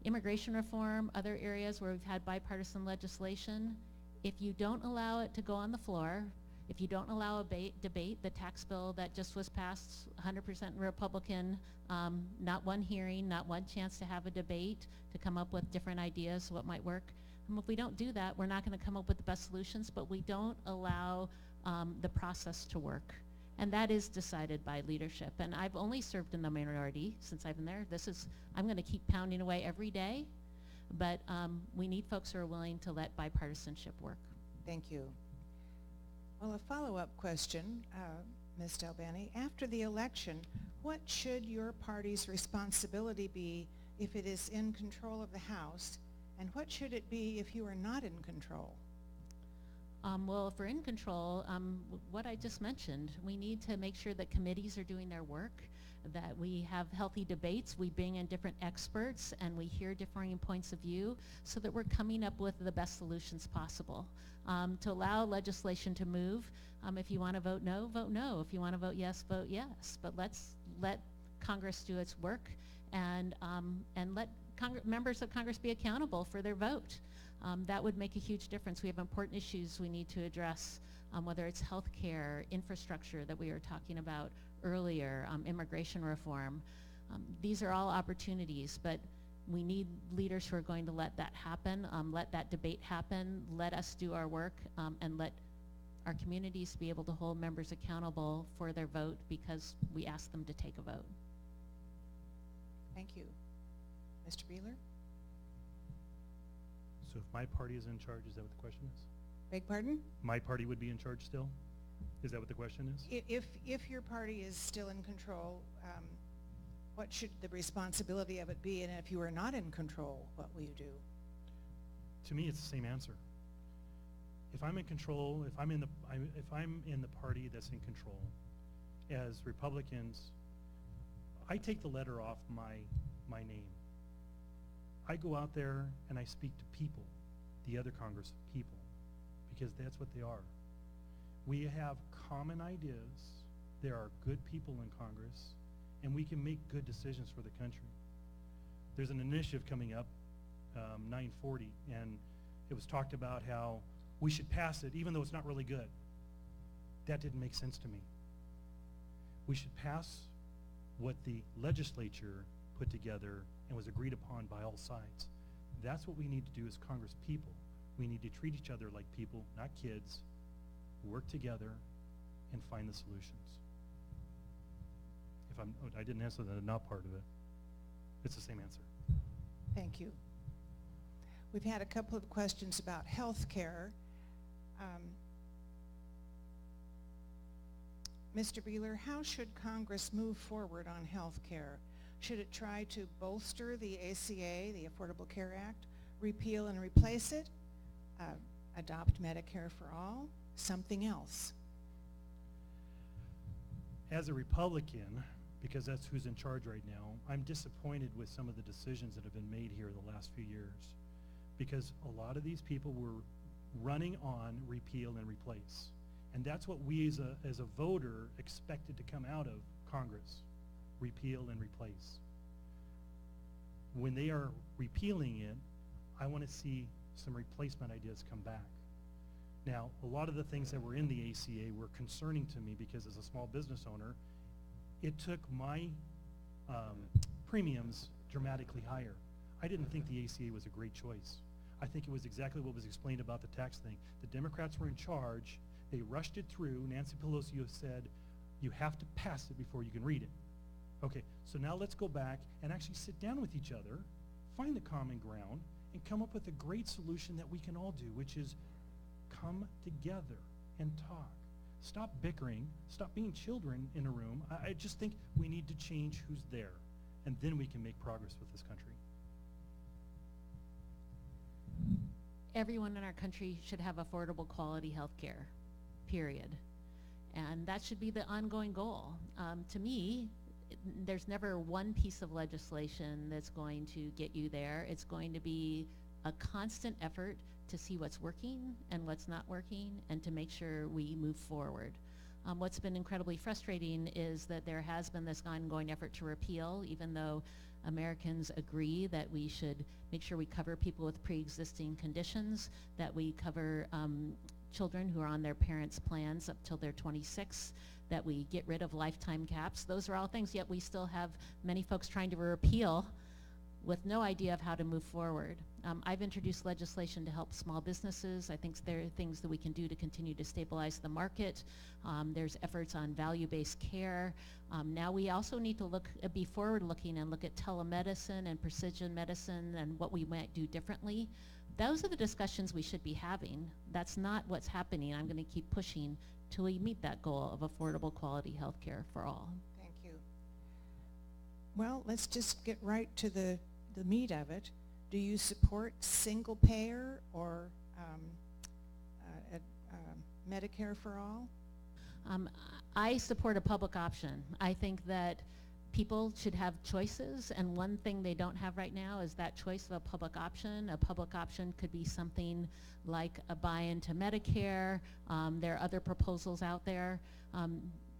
Immigration reform, other areas where we've had bipartisan legislation, if you don't allow it to go on the floor, if you don't allow a debate, the tax bill that just was passed, 100% Republican, not one hearing, not one chance to have a debate, to come up with different ideas, what might work. If we don't do that, we're not going to come up with the best solutions, but we don't allow the process to work. And that is decided by leadership. And I've only served in the minority since I've been there. I'm going to keep pounding away every day, but we need folks who are willing to let bipartisanship work. Thank you. Well, a follow-up question, Ms. Bene. After the election, what should your party's responsibility be if it is in control of the House, and what should it be if you are not in control? Well, if we're in control, what I just mentioned, we need to make sure that committees are doing their work, that we have healthy debates, we bring in different experts, and we hear differing points of view so that we're coming up with the best solutions possible. To allow legislation to move, if you want to vote no, vote no. If you want to vote yes, vote yes. But let's let Congress do its work and let members of Congress be accountable for their vote. That would make a huge difference. We have important issues we need to address, whether it's health care, infrastructure that we were talking about earlier, immigration reform. These are all opportunities, but we need leaders who are going to let that happen, let that debate happen, let us do our work, and let our communities be able to hold members accountable for their vote because we ask them to take a vote. Thank you. Mr. Beeler? So if my party is in charge, is that what the question is? Beg pardon? My party would be in charge still? Is that what the question is? If your party is still in control, what should the responsibility of it be? And if you are not in control, what will you do? To me, it's the same answer. If I'm in control, if I'm in the party that's in control, as Republicans, I take the letter off my name. I go out there and I speak to people, the other Congress people, because that's what they are. We have common ideas. There are good people in Congress, and we can make good decisions for the country. There's an initiative coming up, 940, and it was talked about how we should pass it even though it's not really good. That didn't make sense to me. We should pass what the legislature put together and was agreed upon by all sides. That's what we need to do as Congress people. We need to treat each other like people, not kids, work together and find the solutions. I didn't answer the not part of it. It's the same answer. Thank you. We've had a couple of questions about health care. Mr. Beeler, how should Congress move forward on health care? Should it try to bolster the ACA, the Affordable Care Act, repeal and replace it, adopt Medicare for all, something else? As a Republican, because that's who's in charge right now, I'm disappointed with some of the decisions that have been made here the last few years, because a lot of these people were running on repeal and replace. And that's what we as a voter expected to come out of Congress, repeal and replace. When they are repealing it, I want to see some replacement ideas come back. Now, a lot of the things that were in the ACA were concerning to me because as a small business owner, it took my premiums dramatically higher. I didn't think the ACA was a great choice. I think it was exactly what was explained about the tax thing. The Democrats were in charge. They rushed it through. Nancy Pelosi said, you have to pass it before you can read it. Okay, so now let's go back and actually sit down with each other, find the common ground, and come up with a great solution that we can all do, which is come together and talk. Stop bickering. Stop being children in a room. I just think we need to change who's there, and then we can make progress with this country. Everyone in our country should have affordable quality health care, period. And that should be the ongoing goal. To me, there's never one piece of legislation that's going to get you there. It's going to be a constant effort to see what's working and what's not working and to make sure we move forward. What's been incredibly frustrating is that there has been this ongoing effort to repeal, even though Americans agree that we should make sure we cover people with pre-existing conditions, that we cover children who are on their parents' plans up till they're 26, that we get rid of lifetime caps. Those are all things, yet we still have many folks trying to repeal with no idea of how to move forward. I've introduced legislation to help small businesses. I think there are things that we can do to continue to stabilize the market. There's efforts on value-based care. Now we also need to be forward-looking and look at telemedicine and precision medicine and what we might do differently. Those are the discussions we should be having. That's not what's happening. I'm going to keep pushing till we meet that goal of affordable quality health care for all. Thank you. Well, let's just get right to the meat of it. Do you support single payer or Medicare for all? I support a public option. I think that people should have choices, and one thing they don't have right now is that choice of a public option. A public option could be something like a buy-in to Medicare. There are other proposals out there.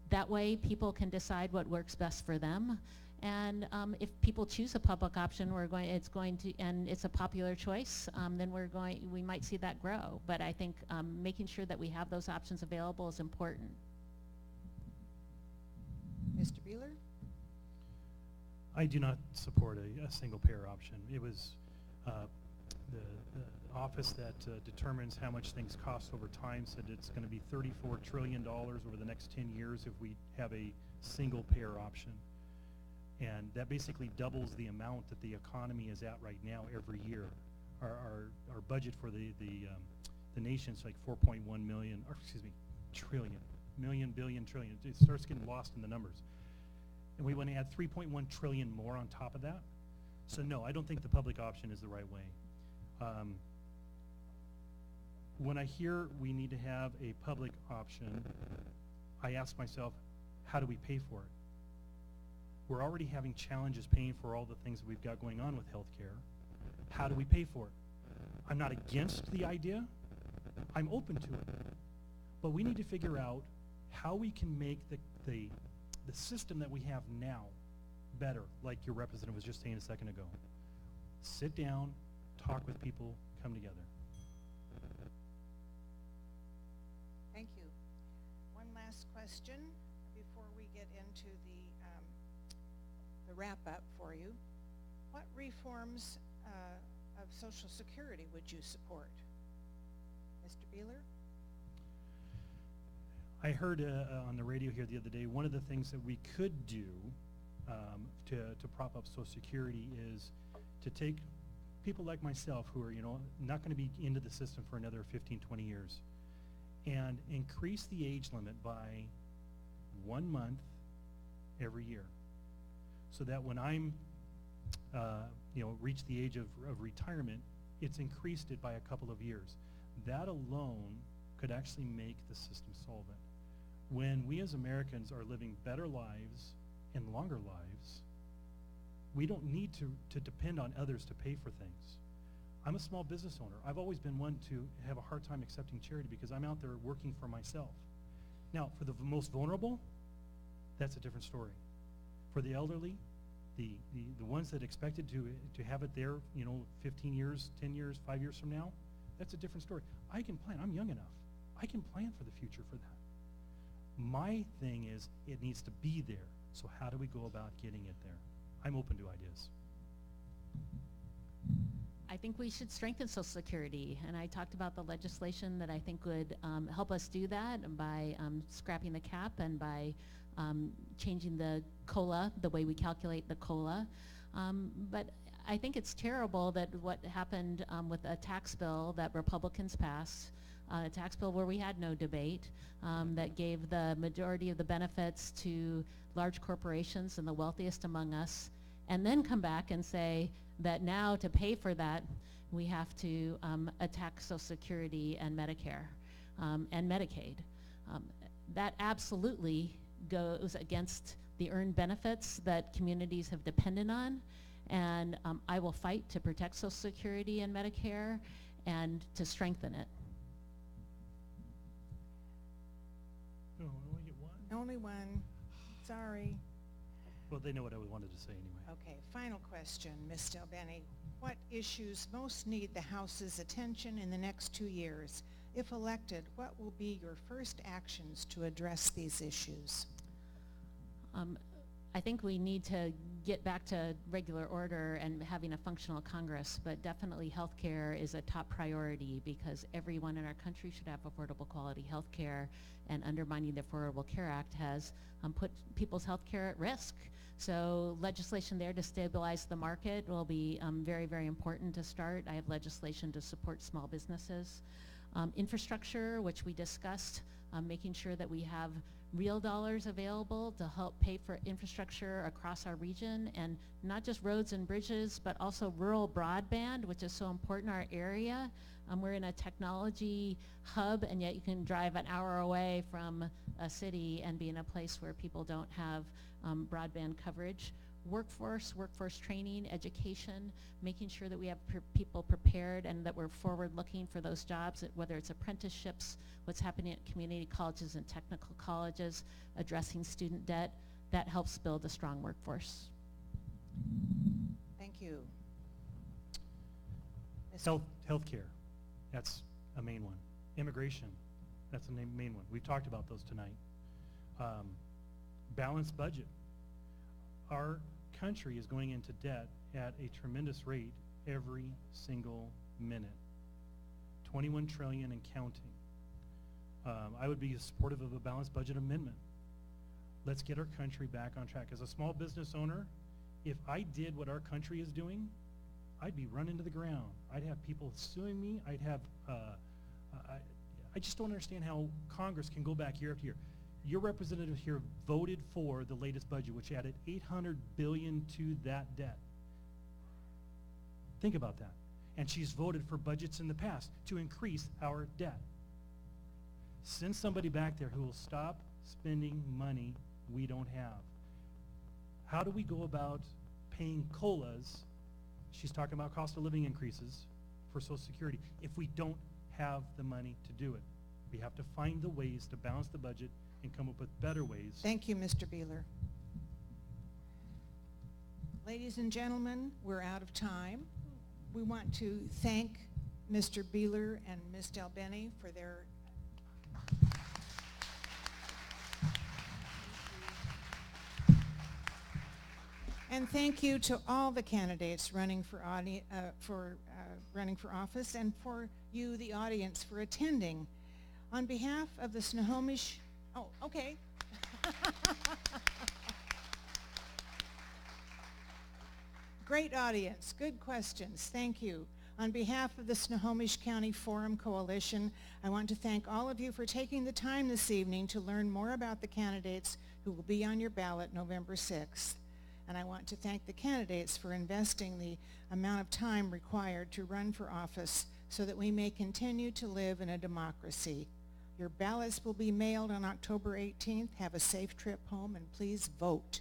That way people can decide what works best for them. And if people choose a public option, and it's a popular choice, then we might see that grow. But I think making sure that we have those options available is important. Mr. Beeler? I do not support a single payer option. It was the office that determines how much things cost over time said it's going to be $34 trillion over the next 10 years if we have a single payer option. And that basically doubles the amount that the economy is at right now every year. Our budget for the nation's like 4.1 million, or excuse me, trillion, million, billion, trillion. It starts getting lost in the numbers. And we want to add 3.1 trillion more on top of that. So no, I don't think the public option is the right way. When I hear we need to have a public option, I ask myself, how do we pay for it? We're already having challenges paying for all the things that we've got going on with healthcare. How do we pay for it? I'm not against the idea. I'm open to it. But we need to figure out how we can make the system that we have now better, like your representative was just saying a second ago. Sit down, talk with people, come together. Thank you. One last question before we get into the wrap-up for you. What reforms of Social Security would you support? Mr. Beeler? I heard on the radio here the other day, one of the things that we could do to prop up Social Security is to take people like myself who are, not going to be into the system for another 15, 20 years and increase the age limit by 1 month every year. So that when I'm, reach the age of retirement, it's increased it by a couple of years. That alone could actually make the system solvent. When we as Americans are living better lives and longer lives, we don't need to depend on others to pay for things. I'm a small business owner. I've always been one to have a hard time accepting charity because I'm out there working for myself. Now, for the most vulnerable, that's a different story. For the elderly, the ones that expected to have it there, 15 years, 10 years, 5 years from now, that's a different story. I can plan. I'm young enough. I can plan for the future for that. My thing is it needs to be there. So how do we go about getting it there? I'm open to ideas. I think we should strengthen Social Security, and I talked about the legislation that I think would help us do that by scrapping the cap and by changing the COLA, the way we calculate the COLA. But I think it's terrible that what happened with a tax bill that Republicans passed, a tax bill where we had no debate, that gave the majority of the benefits to large corporations and the wealthiest among us, and then come back and say that now to pay for that, we have to attack Social Security and Medicare and Medicaid. That absolutely goes against the earned benefits that communities have depended on, and I will fight to protect Social Security and Medicare and to strengthen it. No, I only get one. Only one. Sorry. Well, they know what I wanted to say anyway. Okay, final question, Ms. Del Bene. What issues most need the House's attention in the next 2 years? If elected, what will be your first actions to address these issues? I think we need to get back to regular order and having a functional Congress, but definitely health care is a top priority because everyone in our country should have affordable quality health care, and undermining the Affordable Care Act has put people's health care at risk. So legislation there to stabilize the market will be very, very important to start. I have legislation to support small businesses. Infrastructure, which we discussed, making sure that we have real dollars available to help pay for infrastructure across our region, and not just roads and bridges, but also rural broadband, which is so important in our area. We're in a technology hub, and yet you can drive an hour away from a city and be in a place where people don't have broadband coverage. Workforce training, education, making sure that we have people prepared and that we're forward-looking for those jobs, whether it's apprenticeships, what's happening at community colleges and technical colleges, addressing student debt. That helps build a strong workforce. Thank you. Healthcare, that's a main one. Immigration, that's a main one. We've talked about those tonight. Balanced budget. Our country is going into debt at a tremendous rate every single minute. 21 trillion and counting. I would be supportive of a balanced budget amendment. Let's get our country back on track. As a small business owner, if I did what our country is doing, I'd be run into the ground. I'd have people suing me. I'd have, I just don't understand how Congress can go back year after year. Your representative here voted for the latest budget, which added $800 billion to that debt. Think about that. And she's voted for budgets in the past to increase our debt. Send somebody back there who will stop spending money we don't have. How do we go about paying COLAs? She's talking about cost of living increases for Social Security if we don't have the money to do it. We have to find the ways to balance the budget and come up with better ways. Thank you, Mr. Beeler. Ladies and gentlemen, we're out of time. We want to thank Mr. Beeler and Ms. Del Bene for their and thank you to all the candidates running for office, and for you, the audience, for attending. On behalf of the Snohomish, oh, okay. Great audience, good questions, thank you. On behalf of the Snohomish County Forum Coalition, I want to thank all of you for taking the time this evening to learn more about the candidates who will be on your ballot November 6th. And I want to thank the candidates for investing the amount of time required to run for office so that we may continue to live in a democracy. Your ballots will be mailed on October 18th. Have a safe trip home, and please vote.